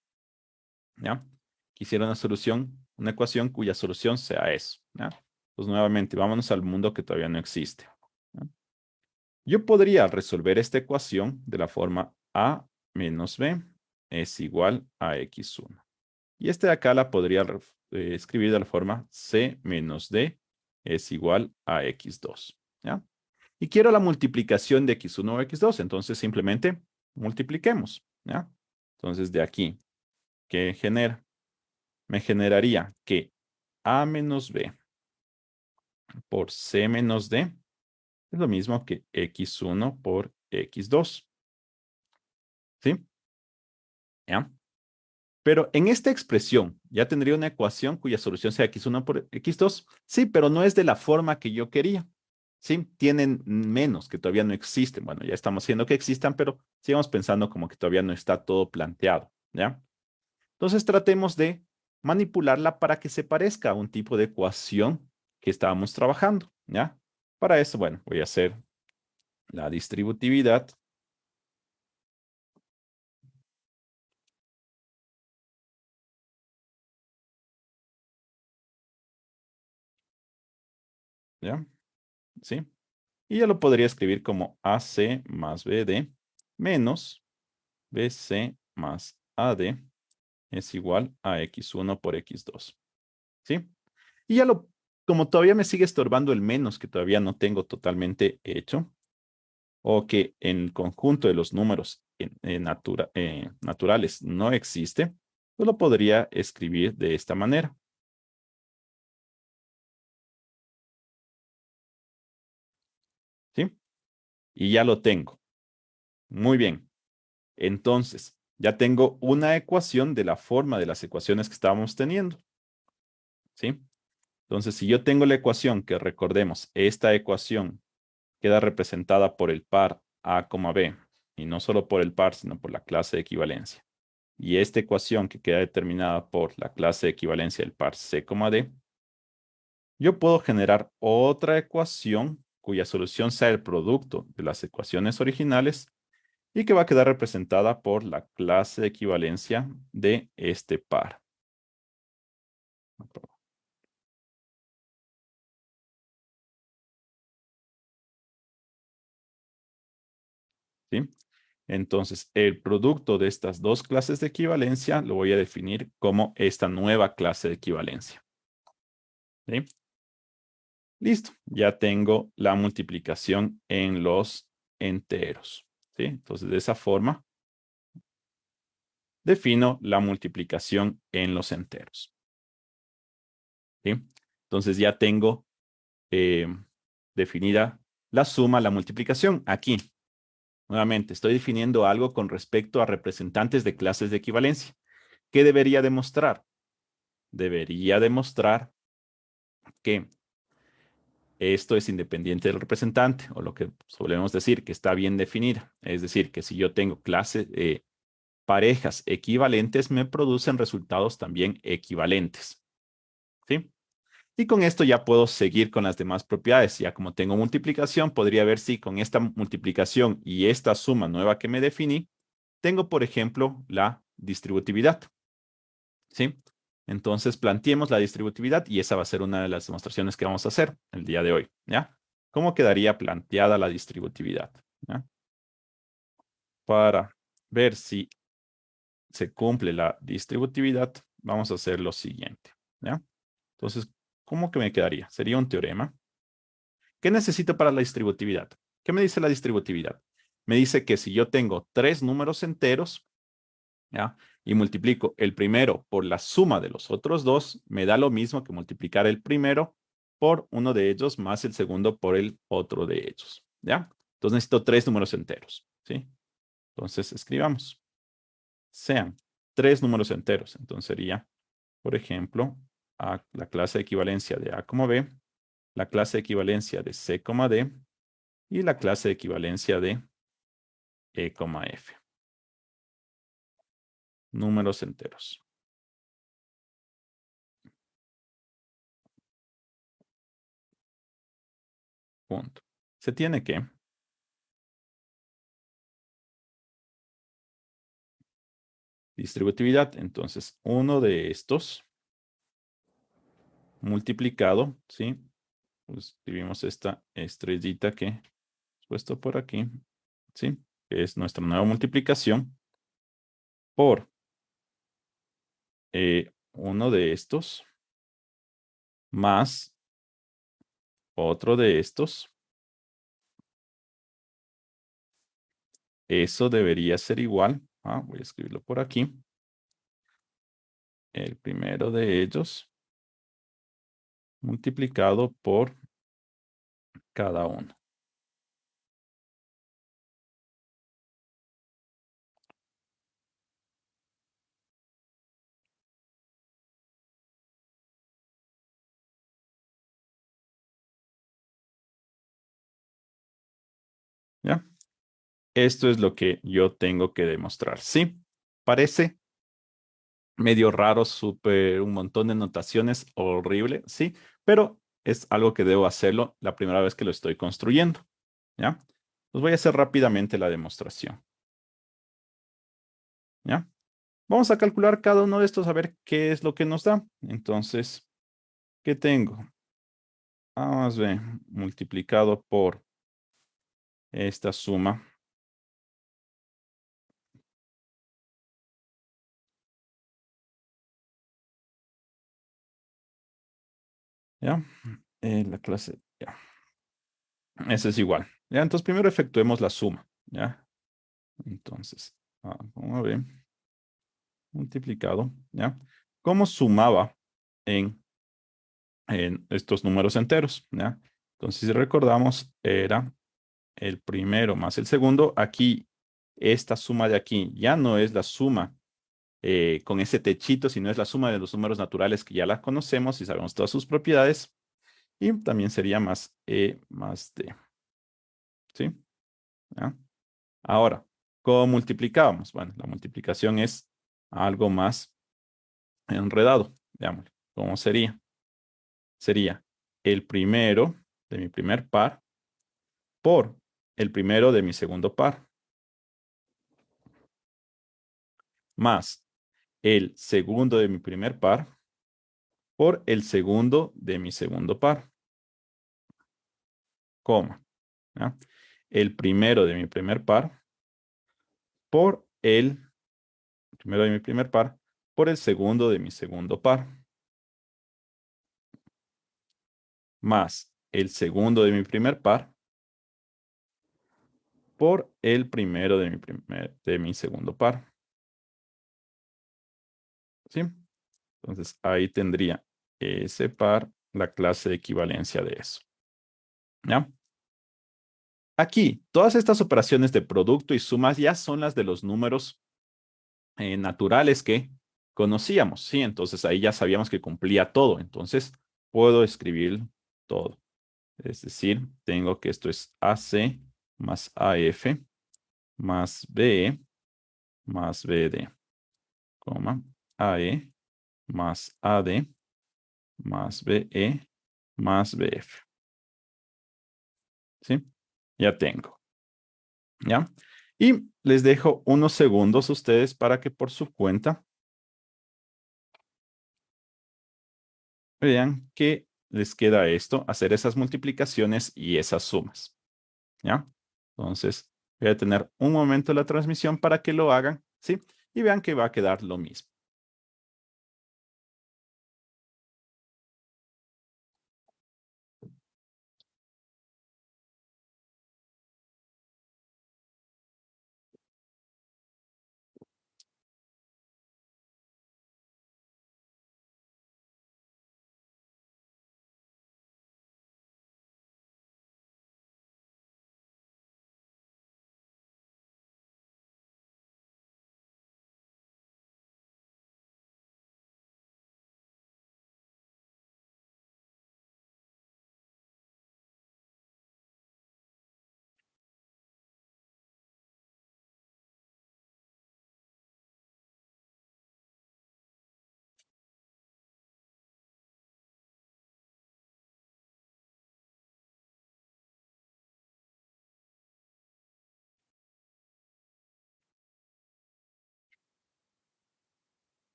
¿ya? Quisiera una ecuación cuya solución sea eso, ¿ya? Pues nuevamente, vámonos al mundo que todavía no existe, ¿ya? Yo podría resolver esta ecuación de la forma A menos B es igual a X1. Y este de acá la podría escribir de la forma C menos D es igual a X2, ¿ya? Y quiero la multiplicación de X1 o X2, entonces simplemente multipliquemos, ¿ya? Entonces de aquí, ¿qué genera? Me generaría que A menos B por C menos D es lo mismo que X1 por X2, ¿sí? ¿Ya? Pero en esta expresión, ¿ya tendría una ecuación cuya solución sea X1 por X2? Sí, pero no es de la forma que yo quería. Sí, tienen menos, que todavía no existen. Bueno, ya estamos haciendo que existan, pero sigamos pensando como que todavía no está todo planteado, ¿ya? Entonces tratemos de manipularla para que se parezca a un tipo de ecuación que estábamos trabajando, ¿ya? Para eso, bueno, voy a hacer la distributividad. ¿Ya? ¿Sí? Y ya lo podría escribir como AC más BD menos BC más AD es igual a X1 por X2. ¿Sí? Y como todavía me sigue estorbando el menos que todavía no tengo totalmente hecho, o que en el conjunto de los números naturales no existe, pues lo podría escribir de esta manera. Y ya lo tengo. Muy bien. Entonces, ya tengo una ecuación de la forma de las ecuaciones que estábamos teniendo. ¿Sí? Entonces, si yo tengo la ecuación, que recordemos, esta ecuación queda representada por el par A, B, y no solo por el par, sino por la clase de equivalencia. Y esta ecuación que queda determinada por la clase de equivalencia del par C, D, yo puedo generar otra ecuación cuya solución sea el producto de las ecuaciones originales y que va a quedar representada por la clase de equivalencia de este par. ¿Sí? Entonces, el producto de estas dos clases de equivalencia lo voy a definir como esta nueva clase de equivalencia. ¿Sí? Listo, ya tengo la multiplicación en los enteros. ¿Sí? Entonces, de esa forma, defino la multiplicación en los enteros. ¿Sí? Entonces, ya tengo eh, definida la suma, la multiplicación. Aquí, nuevamente, estoy definiendo algo con respecto a representantes de clases de equivalencia. ¿Qué debería demostrar? Debería demostrar que esto es independiente del representante, o lo que solemos decir, que está bien definida. Es decir, que si yo tengo clases, parejas equivalentes, me producen resultados también equivalentes. ¿Sí? Y con esto ya puedo seguir con las demás propiedades. Ya como tengo multiplicación, podría ver si con esta multiplicación y esta suma nueva que me definí, tengo, por ejemplo, la distributividad. ¿Sí? Entonces, planteemos la distributividad y esa va a ser una de las demostraciones que vamos a hacer el día de hoy. ¿Ya? ¿Cómo quedaría planteada la distributividad? ¿Ya? Para ver si se cumple la distributividad, vamos a hacer lo siguiente. ¿Ya? Entonces, ¿cómo que me quedaría? Sería un teorema. ¿Qué necesito para la distributividad? ¿Qué me dice la distributividad? Me dice que si yo tengo tres números enteros, ¿ya? Y multiplico el primero por la suma de los otros dos, me da lo mismo que multiplicar el primero por uno de ellos más el segundo por el otro de ellos. ¿Ya? Entonces necesito tres números enteros. ¿Sí? Entonces escribamos. Sean tres números enteros. Entonces sería, por ejemplo, la clase de equivalencia de A, B, la clase de equivalencia de C, D y la clase de equivalencia de E, F. Números enteros. Punto. Se tiene que distributividad. Entonces, uno de estos multiplicado, ¿sí? Pues escribimos esta estrellita que he puesto por aquí, ¿sí? Que es nuestra nueva multiplicación por uno de estos más otro de estos. Eso debería ser igual. Voy a escribirlo por aquí. El primero de ellos multiplicado por cada uno. ¿Ya? Esto es lo que yo tengo que demostrar. ¿Sí? Parece medio raro, súper, un montón de notaciones, horrible, sí, pero es algo que debo hacerlo la primera vez que lo estoy construyendo. ¿Ya? Pues voy a hacer rápidamente la demostración. ¿Ya? Vamos a calcular cada uno de estos a ver qué es lo que nos da. Entonces, ¿qué tengo? A más B multiplicado por esta suma. ¿Ya? La clase, ya. Ese es igual. ¿Ya? Entonces, primero efectuemos la suma. ¿Ya? Entonces, vamos a ver. Multiplicado, ¿ya? ¿Cómo sumaba en estos números enteros? ¿Ya? Entonces, si recordamos, era el primero más el segundo. Aquí, esta suma de aquí ya no es la suma con ese techito, sino es la suma de los números naturales que ya la conocemos y sabemos todas sus propiedades. Y también sería más E más D. ¿Sí? ¿Ya? Ahora, ¿cómo multiplicábamos? Bueno, la multiplicación es algo más enredado. Veamos, ¿cómo sería? Sería el primero de mi primer par por el primero de mi segundo par, más el segundo de mi primer par por el segundo de mi segundo par, coma, ¿ya? El primero de mi primer par por el primero de mi primer par por el segundo de mi segundo par, más el segundo de mi primer par por el primero de mi segundo par. ¿Sí? Entonces ahí tendría ese par la clase de equivalencia de eso. ¿Ya? Aquí, todas estas operaciones de producto y sumas ya son las de los números naturales que conocíamos, ¿sí? Entonces ahí ya sabíamos que cumplía todo. Entonces puedo escribir todo. Es decir, tengo que esto es AC más AF más BE más BD, coma, AE más AD más BE más BF. ¿Sí? Ya tengo. ¿Ya? Y les dejo unos segundos a ustedes para que por su cuenta vean que les queda esto, hacer esas multiplicaciones y esas sumas. ¿Ya? Entonces, voy a tener un momento la transmisión para que lo hagan, ¿sí? Y vean que va a quedar lo mismo.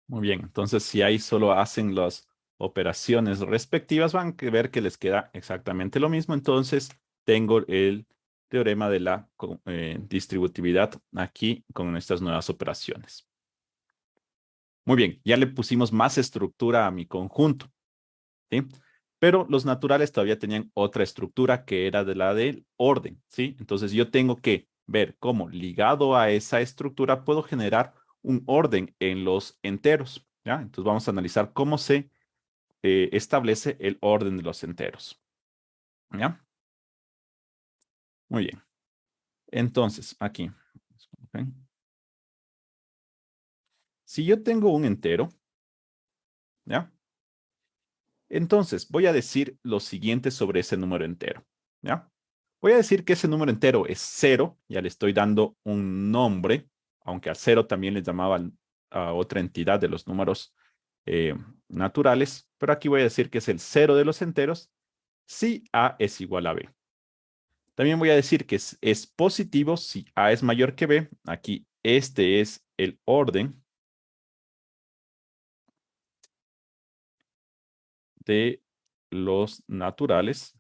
Muy bien, entonces si ahí solo hacen las operaciones respectivas, van a ver que les queda exactamente lo mismo. Entonces tengo el teorema de la distributividad aquí con estas nuevas operaciones. Muy bien, ya le pusimos más estructura a mi conjunto, ¿sí? Pero los naturales todavía tenían otra estructura que era de la del orden, ¿sí? Entonces yo tengo que ver cómo ligado a esa estructura puedo generar un orden en los enteros, ¿ya? Entonces vamos a analizar cómo se establece el orden de los enteros, ¿ya? Muy bien. Entonces, aquí, ¿ok? Si yo tengo un entero, ¿ya? Entonces voy a decir lo siguiente sobre ese número entero, ¿ya? Voy a decir que ese número entero es cero, ya le estoy dando un nombre, aunque a cero también le llamaban a otra entidad de los números naturales, pero aquí voy a decir que es el cero de los enteros si A es igual a B. También voy a decir que es positivo si A es mayor que B. Aquí este es el orden de los naturales,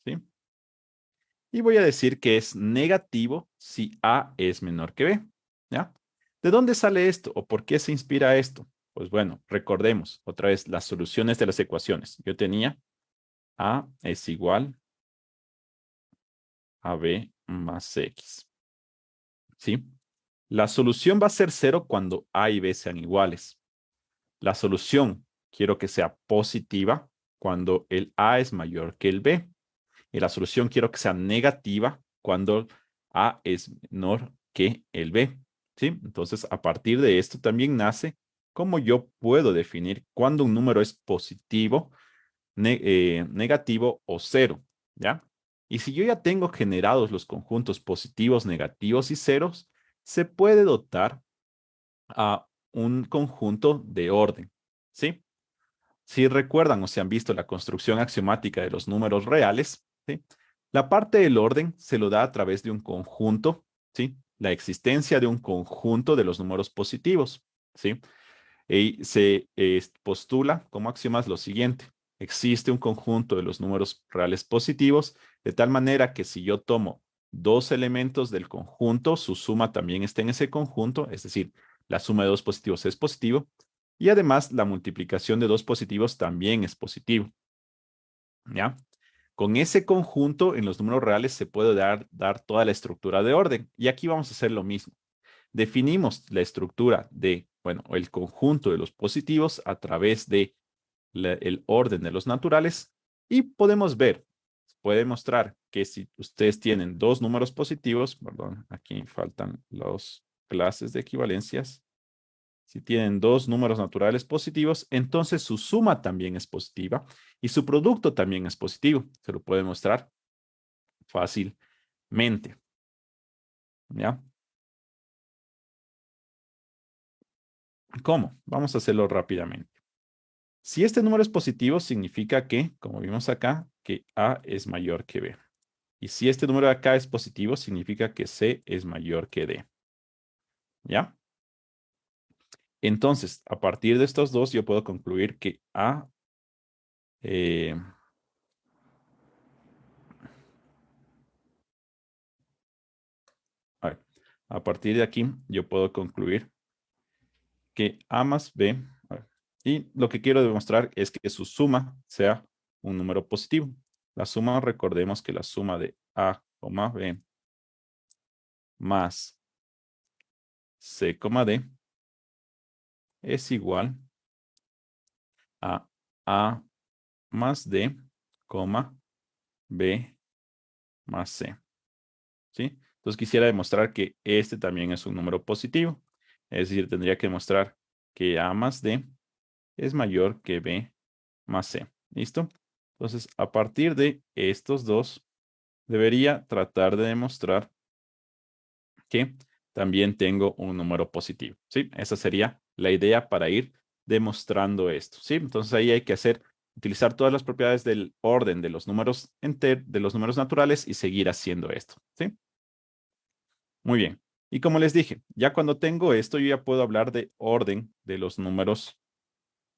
¿sí? Y voy a decir que es negativo si A es menor que B. ¿Ya? ¿De dónde sale esto o por qué se inspira esto? Pues bueno, recordemos otra vez las soluciones de las ecuaciones. Yo tenía A es igual a B más X. ¿Sí? La solución va a ser 0 cuando A y B sean iguales. La solución quiero que sea positiva cuando el A es mayor que el B. Y la solución quiero que sea negativa cuando A es menor que el B. ¿Sí? Entonces, a partir de esto también nace cómo yo puedo definir cuando un número es positivo, negativo o cero. ¿Ya? Y si yo ya tengo generados los conjuntos positivos, negativos y ceros, se puede dotar a un conjunto de orden. ¿Sí? Si recuerdan o si han visto la construcción axiomática de los números reales, ¿sí? La parte del orden se lo da a través de un conjunto, ¿sí? La existencia de un conjunto de los números positivos, ¿sí? Y se postula como axiomas lo siguiente. Existe un conjunto de los números reales positivos, de tal manera que si yo tomo dos elementos del conjunto, su suma también está en ese conjunto, es decir, la suma de dos positivos es positivo, y además la multiplicación de dos positivos también es positivo. ¿Ya? Con ese conjunto en los números reales se puede dar toda la estructura de orden. Y aquí vamos a hacer lo mismo. Definimos la estructura de, bueno, el conjunto de los positivos a través de el orden de los naturales y podemos ver, puede mostrar que si ustedes tienen dos números positivos, perdón, aquí faltan las clases de equivalencias. Si tienen dos números naturales positivos, entonces su suma también es positiva y su producto también es positivo. Se lo puede mostrar fácilmente. ¿Ya? ¿Cómo? Vamos a hacerlo rápidamente. Si este número es positivo, significa que, como vimos acá, que A es mayor que B. Y si este número de acá es positivo, significa que C es mayor que D. ¿Ya? Entonces, a partir de estos dos, yo puedo concluir que eh, a ver, a partir de aquí, yo puedo concluir que A más B, a ver, y lo que quiero demostrar es que su suma sea un número positivo. La suma, recordemos que la suma de A, B más C, D es igual a A más D, B más C. ¿Sí? Entonces quisiera demostrar que este también es un número positivo. Es decir, tendría que demostrar que A más D es mayor que B más C. ¿Listo? Entonces, a partir de estos dos, debería tratar de demostrar que también tengo un número positivo. ¿Sí? Esa sería la idea para ir demostrando esto. ¿Sí? Entonces ahí hay que utilizar todas las propiedades del orden de los números de los números naturales y seguir haciendo esto. ¿Sí? Muy bien. Y como les dije, ya cuando tengo esto, yo ya puedo hablar de orden de los números.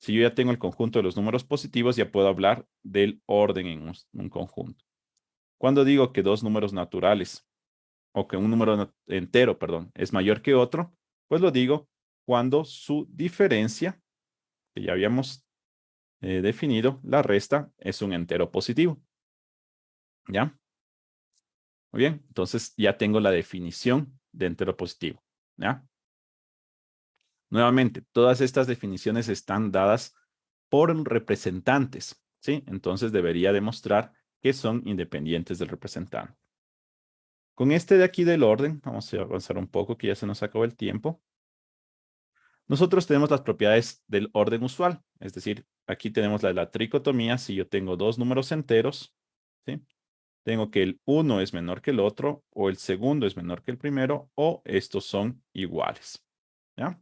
Si yo ya tengo el conjunto de los números positivos, ya puedo hablar del orden en un conjunto. Cuando digo que dos números naturales o que un número entero, perdón, es mayor que otro, pues lo digo cuando su diferencia, que ya habíamos definido, la resta es un entero positivo. ¿Ya? Muy bien, entonces ya tengo la definición de entero positivo. ¿Ya? Nuevamente, todas estas definiciones están dadas por representantes, ¿sí? Entonces debería demostrar que son independientes del representante. Con este de aquí del orden, vamos a avanzar un poco, que ya se nos acabó el tiempo. Nosotros tenemos las propiedades del orden usual, es decir, aquí tenemos la tricotomía. Si yo tengo dos números enteros, ¿sí? Tengo que el uno es menor que el otro, o el segundo es menor que el primero, o estos son iguales. ¿Ya?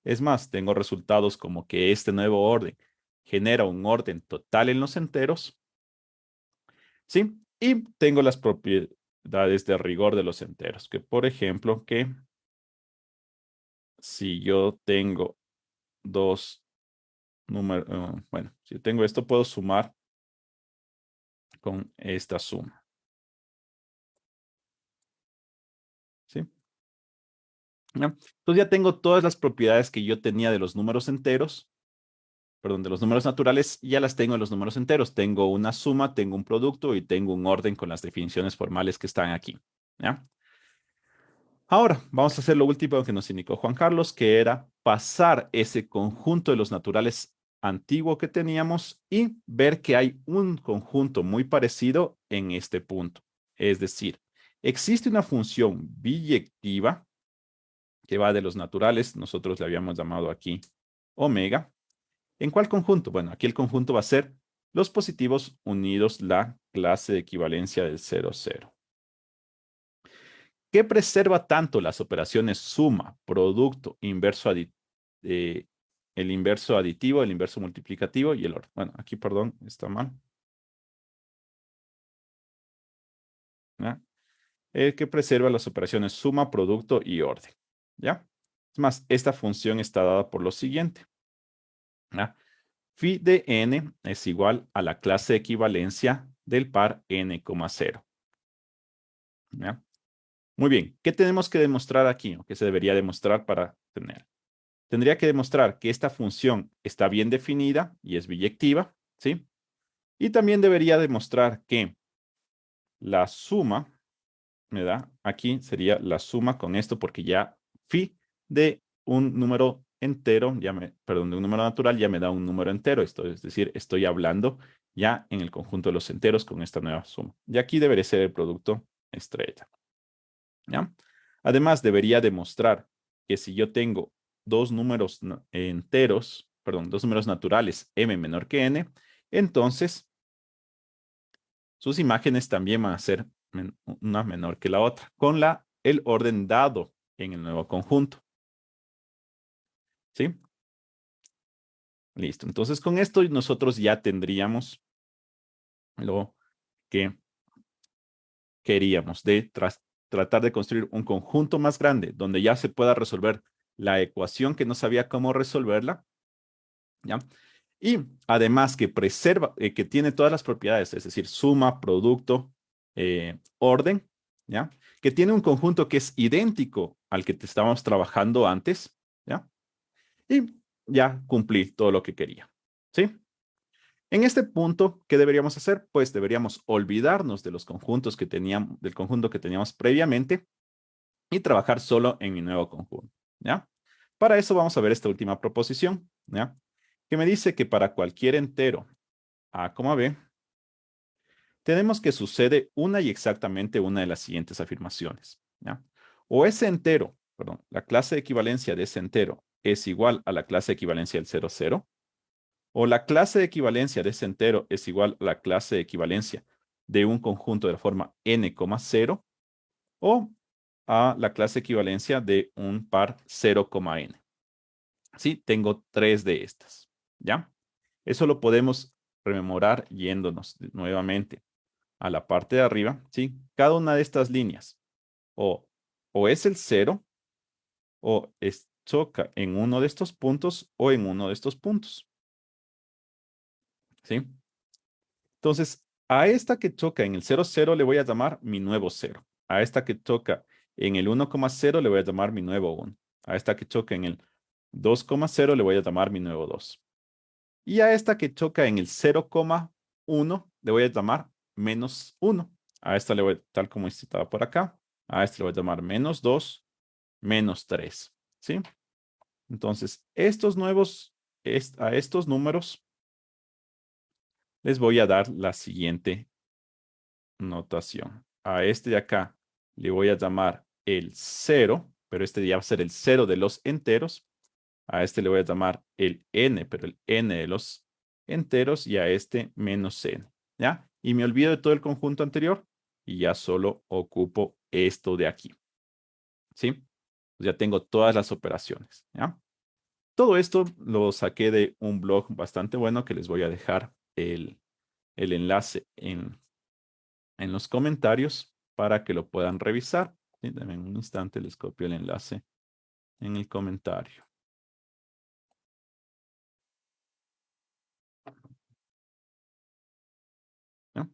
Es más, tengo resultados como que este nuevo orden genera un orden total en los enteros, ¿sí? Y tengo las propiedades de rigor de los enteros, que por ejemplo, que si yo tengo dos números, bueno, si yo tengo esto, puedo sumar con esta suma. ¿Ya? Entonces ya tengo todas las propiedades que yo tenía de los números enteros, perdón, de los números naturales, ya las tengo en los números enteros. Tengo una suma, tengo un producto y tengo un orden con las definiciones formales que están aquí. ¿Ya? Ahora, vamos a hacer lo último que nos indicó Juan Carlos, que era pasar ese conjunto de los naturales antiguo que teníamos y ver que hay un conjunto muy parecido en este punto. Es decir, existe una función biyectiva que va de los naturales, nosotros le habíamos llamado aquí omega. ¿En cuál conjunto? Bueno, aquí el conjunto va a ser los positivos unidos la clase de equivalencia del 0, 0. ¿Qué preserva tanto las operaciones suma, producto, el inverso aditivo, el inverso multiplicativo y el orden? Bueno, aquí, perdón, está mal. ¿Ya? Que preserva las operaciones suma, producto y orden. ¿Ya? Es más, esta función está dada por lo siguiente. ¿Ya? Phi de n es igual a la clase de equivalencia del par n, 0. ¿Ya? Muy bien, ¿qué tenemos que demostrar aquí? ¿O qué se debería demostrar para tener? Tendría que demostrar que esta función está bien definida y es biyectiva, ¿sí? Y también debería demostrar que la suma, ¿verdad? Aquí sería la suma con esto porque ya phi de un número entero, perdón, de un número natural ya me da un número entero. Esto es decir, estoy hablando ya en el conjunto de los enteros con esta nueva suma. Y aquí debería ser el producto estrella. ¿Ya? Además, debería demostrar que si yo tengo dos números enteros, perdón, dos números naturales, m menor que n, entonces sus imágenes también van a ser una menor que la otra, con el orden dado en el nuevo conjunto. ¿Sí? Listo. Entonces, con esto nosotros ya tendríamos lo que queríamos de tratar de construir un conjunto más grande donde ya se pueda resolver la ecuación que no sabía cómo resolverla, ¿ya? Y además que preserva, que tiene todas las propiedades, es decir, suma, producto, orden, ¿ya? Que tiene un conjunto que es idéntico al que te estábamos trabajando antes, ¿ya? Y ya cumplí todo lo que quería, ¿sí? En este punto, ¿qué deberíamos hacer? Pues deberíamos olvidarnos de los conjuntos que teníamos, del conjunto que teníamos previamente y trabajar solo en mi nuevo conjunto, ¿ya? Para eso vamos a ver esta última proposición, ¿ya? Que me dice que para cualquier entero a, b, tenemos que sucede una y exactamente una de las siguientes afirmaciones, ¿ya? O ese entero, perdón, la clase de equivalencia de ese entero es igual a la clase de equivalencia del 0, 0, o la clase de equivalencia de ese entero es igual a la clase de equivalencia de un conjunto de la forma n, 0, o a la clase de equivalencia de un par 0, n. Sí, tengo tres de estas, ¿ya? Eso lo podemos rememorar yéndonos nuevamente a la parte de arriba, ¿sí? Cada una de estas líneas o, o es el 0 o choca en uno de estos puntos o en uno de estos puntos, ¿sí? Entonces, a esta que choca en el 0, 0 le voy a llamar mi nuevo 0. A esta que choca en el 1,0 le voy a llamar mi nuevo 1. A esta que choca en el 2,0 le voy a llamar mi nuevo 2. Y a esta que choca en el 0,1 le voy a llamar menos 1. A esta le voy, tal como estaba por acá, a esta le voy a llamar menos 2, menos 3. ¿Sí? Entonces, a estos números les voy a dar la siguiente notación. A este de acá le voy a llamar el 0, pero este ya va a ser el 0 de los enteros. A este le voy a llamar el n, pero el n de los enteros, y a este menos n, ¿ya? Y me olvido de todo el conjunto anterior y ya solo ocupo esto de aquí, ¿sí? Pues ya tengo todas las operaciones, ¿ya? Todo esto lo saqué de un blog bastante bueno que les voy a dejar el enlace en los comentarios para que lo puedan revisar. ¿Sí? En un instante les copio el enlace en el comentario. ¿No?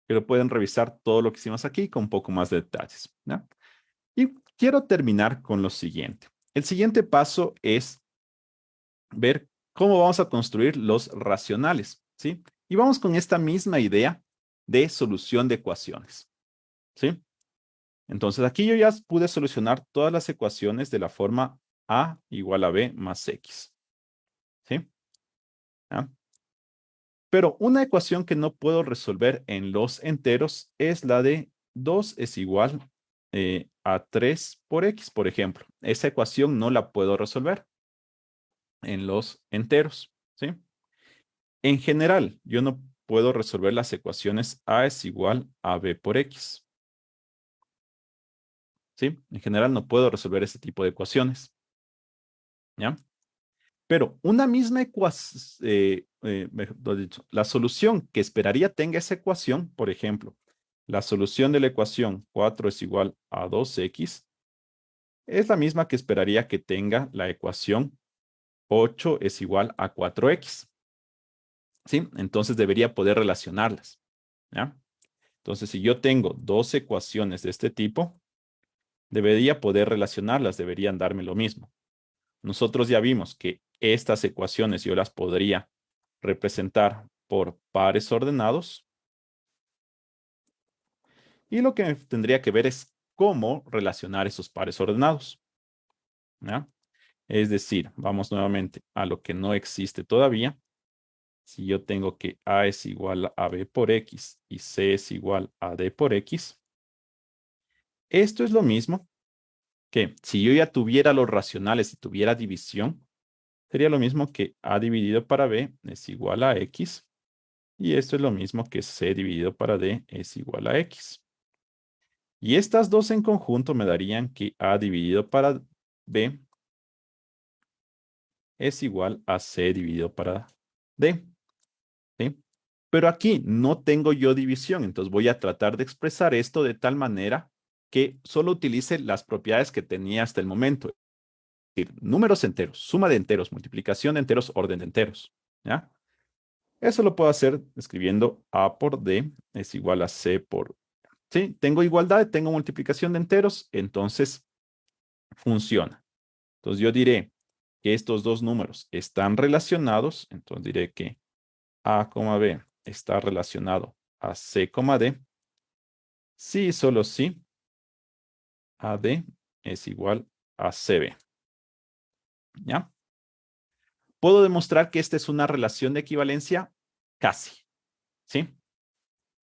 Que lo pueden revisar todo lo que hicimos aquí con un poco más de detalles, ¿no? Y quiero terminar con lo siguiente. El siguiente paso es ver cómo vamos a construir los racionales, ¿sí? Y vamos con esta misma idea de solución de ecuaciones, ¿sí? Entonces aquí yo ya pude solucionar todas las ecuaciones de la forma a igual a b más x, ¿sí? ¿Ya? Pero una ecuación que no puedo resolver en los enteros es la de 2 es igual a 3 por x, por ejemplo. Esa ecuación no la puedo resolver en los enteros, ¿sí? En general, yo no puedo resolver las ecuaciones a es igual a b por x, ¿sí? En general no puedo resolver ese tipo de ecuaciones, ¿ya? Pero una misma ecuación, mejor dicho, la solución que esperaría tenga esa ecuación, por ejemplo, la solución de la ecuación 4 es igual a 2x, es la misma que esperaría que tenga la ecuación 8 es igual a 4x, ¿sí? Entonces debería poder relacionarlas, ¿ya? Entonces, si yo tengo dos ecuaciones de este tipo, debería poder relacionarlas, deberían darme lo mismo. Nosotros ya vimos que estas ecuaciones yo las podría representar por pares ordenados. Y lo que tendría que ver es cómo relacionar esos pares ordenados, ¿ya? Es decir, vamos nuevamente a lo que no existe todavía. Si yo tengo que A es igual a B por X y C es igual a D por X, esto es lo mismo que si yo ya tuviera los racionales y tuviera división, sería lo mismo que A dividido para B es igual a X. Y esto es lo mismo que C dividido para D es igual a X. Y estas dos en conjunto me darían que A dividido para B es igual a C dividido para D, ¿sí? Pero aquí no tengo yo división, entonces voy a tratar de expresar esto de tal manera que solo utilice las propiedades que tenía hasta el momento. Es decir, números enteros, suma de enteros, multiplicación de enteros, orden de enteros, ¿ya? Eso lo puedo hacer escribiendo A por D es igual a C por... ¿Sí? Tengo igualdad, tengo multiplicación de enteros, entonces funciona. Entonces yo diré que estos dos números están relacionados, entonces diré que A, B está relacionado a C, D. Sí y solo si AD es igual a CB. ¿Ya? ¿Puedo demostrar que esta es una relación de equivalencia? Casi. ¿Sí?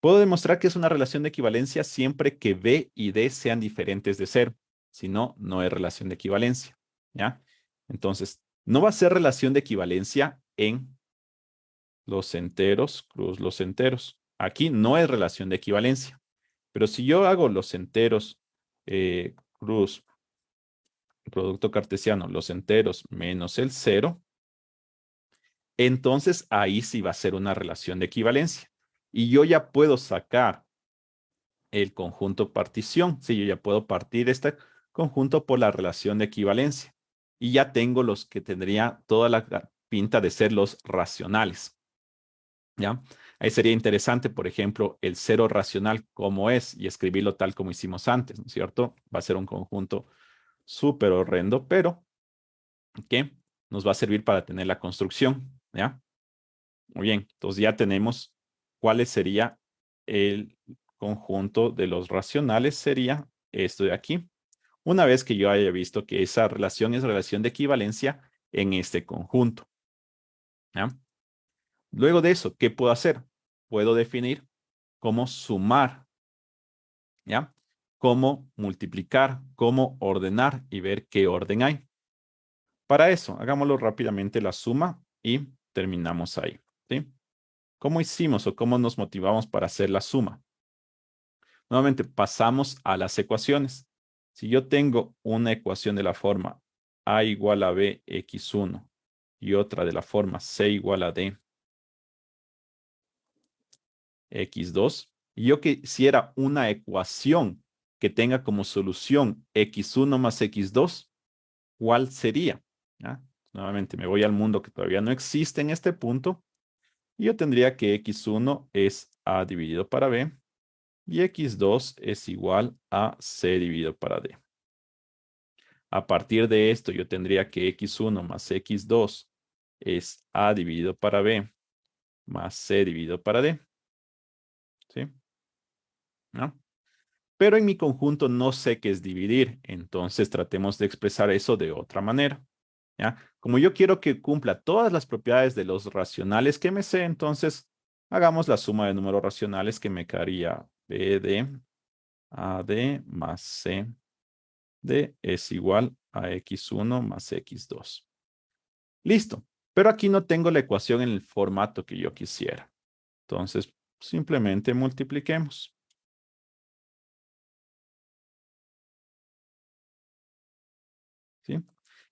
Puedo demostrar que es una relación de equivalencia siempre que B y D sean diferentes de 0. Si no, no es relación de equivalencia. ¿Ya? Entonces, no va a ser relación de equivalencia en los enteros cruz los enteros. Aquí no es relación de equivalencia. Pero si yo hago los enteros cruz producto cartesiano, los enteros menos el 0, entonces ahí sí va a ser una relación de equivalencia. Y yo ya puedo sacar el conjunto partición. Sí, yo ya puedo partir este conjunto por la relación de equivalencia. Y ya tengo los que tendría toda la pinta de ser los racionales. ¿Ya? Ahí sería interesante, por ejemplo, el cero racional como es y escribirlo tal como hicimos antes, ¿no es cierto? Va a ser un conjunto súper horrendo, pero que nos va a servir para tener la construcción, ¿ya? Muy bien, entonces ya tenemos cuál sería el conjunto de los racionales, sería esto de aquí. Una vez que yo haya visto que esa relación es relación de equivalencia en este conjunto, ¿ya? Luego de eso, ¿qué puedo hacer? Puedo definir cómo sumar, ¿ya? Cómo multiplicar, cómo ordenar y ver qué orden hay. Para eso, hagámoslo rápidamente la suma y terminamos ahí, ¿sí? ¿Cómo hicimos o cómo nos motivamos para hacer la suma? Nuevamente, pasamos a las ecuaciones. Si yo tengo una ecuación de la forma a igual a b x1 y otra de la forma c igual a d x2, y yo quisiera una ecuación que tenga como solución x1 más x2, ¿cuál sería? ¿Ya? Nuevamente, me voy al mundo que todavía no existe en este punto. Y yo tendría que x1 es a dividido para b y x2 es igual a c dividido para d. A partir de esto, yo tendría que x1 más x2 es a dividido para b más c dividido para d. ¿Sí? ¿No? Pero en mi conjunto no sé qué es dividir, entonces tratemos de expresar eso de otra manera. ¿Ya? Como yo quiero que cumpla todas las propiedades de los racionales que me sé, entonces hagamos la suma de números racionales que me quedaría b de a d más c d es igual a x1 más x2. Listo. Pero aquí no tengo la ecuación en el formato que yo quisiera. Entonces, simplemente multipliquemos. ¿Sí?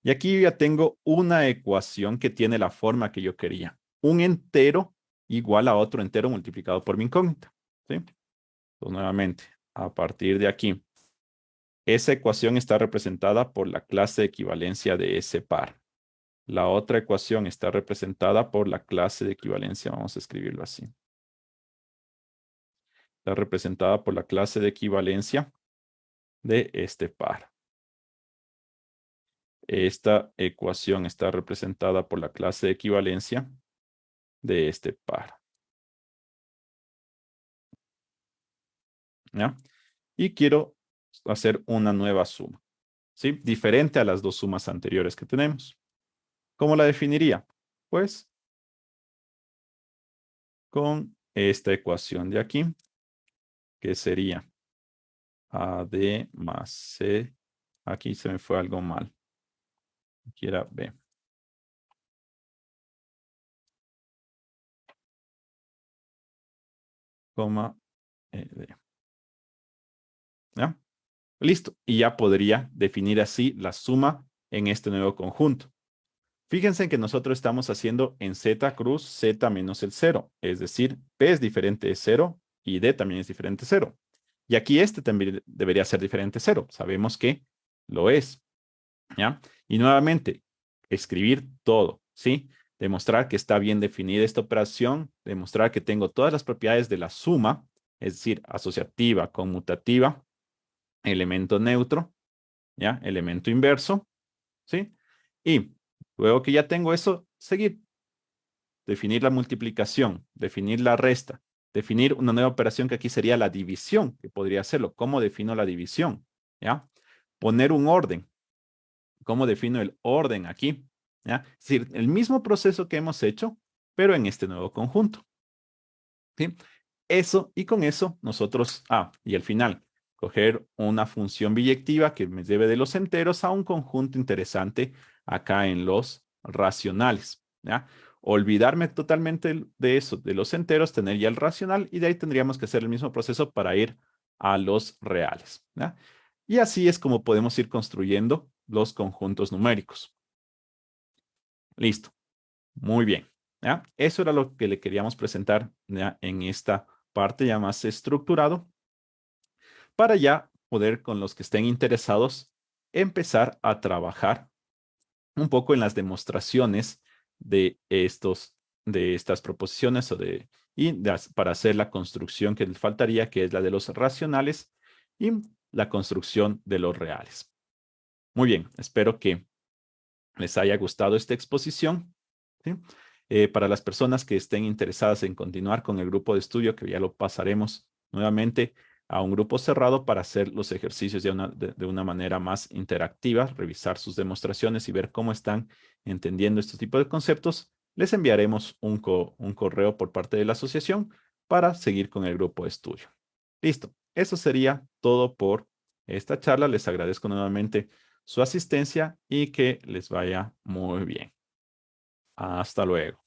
Y aquí yo ya tengo una ecuación que tiene la forma que yo quería. Un entero igual a otro entero multiplicado por mi incógnita. ¿Sí? Entonces, nuevamente, a partir de aquí, esa ecuación está representada por la clase de equivalencia de ese par. La otra ecuación está representada por la clase de equivalencia, vamos a escribirlo así. Está representada por la clase de equivalencia de este par. Esta ecuación está representada por la clase de equivalencia de este par. ¿Ya? Y quiero hacer una nueva suma, ¿sí? Diferente a las dos sumas anteriores que tenemos. ¿Cómo la definiría? Pues con esta ecuación de aquí, que sería AD más C. Aquí se me fue algo mal. Aquí era B. Coma D. ¿Ya? Listo. Y ya podría definir así la suma en este nuevo conjunto. Fíjense que nosotros estamos haciendo en Z cruz Z menos el 0. Es decir, P es diferente de 0 y D también es diferente de 0. Y aquí este también debería ser diferente de 0. Sabemos que lo es. ¿Ya? Y nuevamente, escribir todo, ¿sí? Demostrar que está bien definida esta operación, demostrar que tengo todas las propiedades de la suma, es decir, asociativa, conmutativa, elemento neutro, ¿ya? Elemento inverso, ¿sí? Y luego que ya tengo eso, seguir. Definir la multiplicación, definir la resta, definir una nueva operación que aquí sería la división, que podría hacerlo. ¿Cómo defino la división? ¿Ya? Poner un orden. ¿Cómo defino el orden aquí? ¿Ya? Es decir, el mismo proceso que hemos hecho, pero en este nuevo conjunto. ¿Sí? Eso, y con eso nosotros, y al final, coger una función biyectiva que me lleve de los enteros a un conjunto interesante acá en los racionales. ¿Ya? Olvidarme totalmente de eso, de los enteros, tener ya el racional, y de ahí tendríamos que hacer el mismo proceso para ir a los reales. ¿Ya? Y así es como podemos ir construyendo los conjuntos numéricos. Listo. Muy bien. ¿Ya? Eso era lo que le queríamos presentar ya en esta parte ya más estructurado para ya poder, con los que estén interesados, empezar a trabajar un poco en las demostraciones de estas proposiciones para hacer la construcción que les faltaría, que es la de los racionales y la construcción de los reales. Muy bien, espero que les haya gustado esta exposición. ¿Sí? Para las personas que estén interesadas en continuar con el grupo de estudio, que ya lo pasaremos nuevamente a un grupo cerrado para hacer los ejercicios de una manera más interactiva, revisar sus demostraciones y ver cómo están entendiendo este tipo de conceptos, les enviaremos un correo por parte de la asociación para seguir con el grupo de estudio. Listo. Eso sería todo por esta charla. Les agradezco nuevamente su asistencia y que les vaya muy bien. Hasta luego.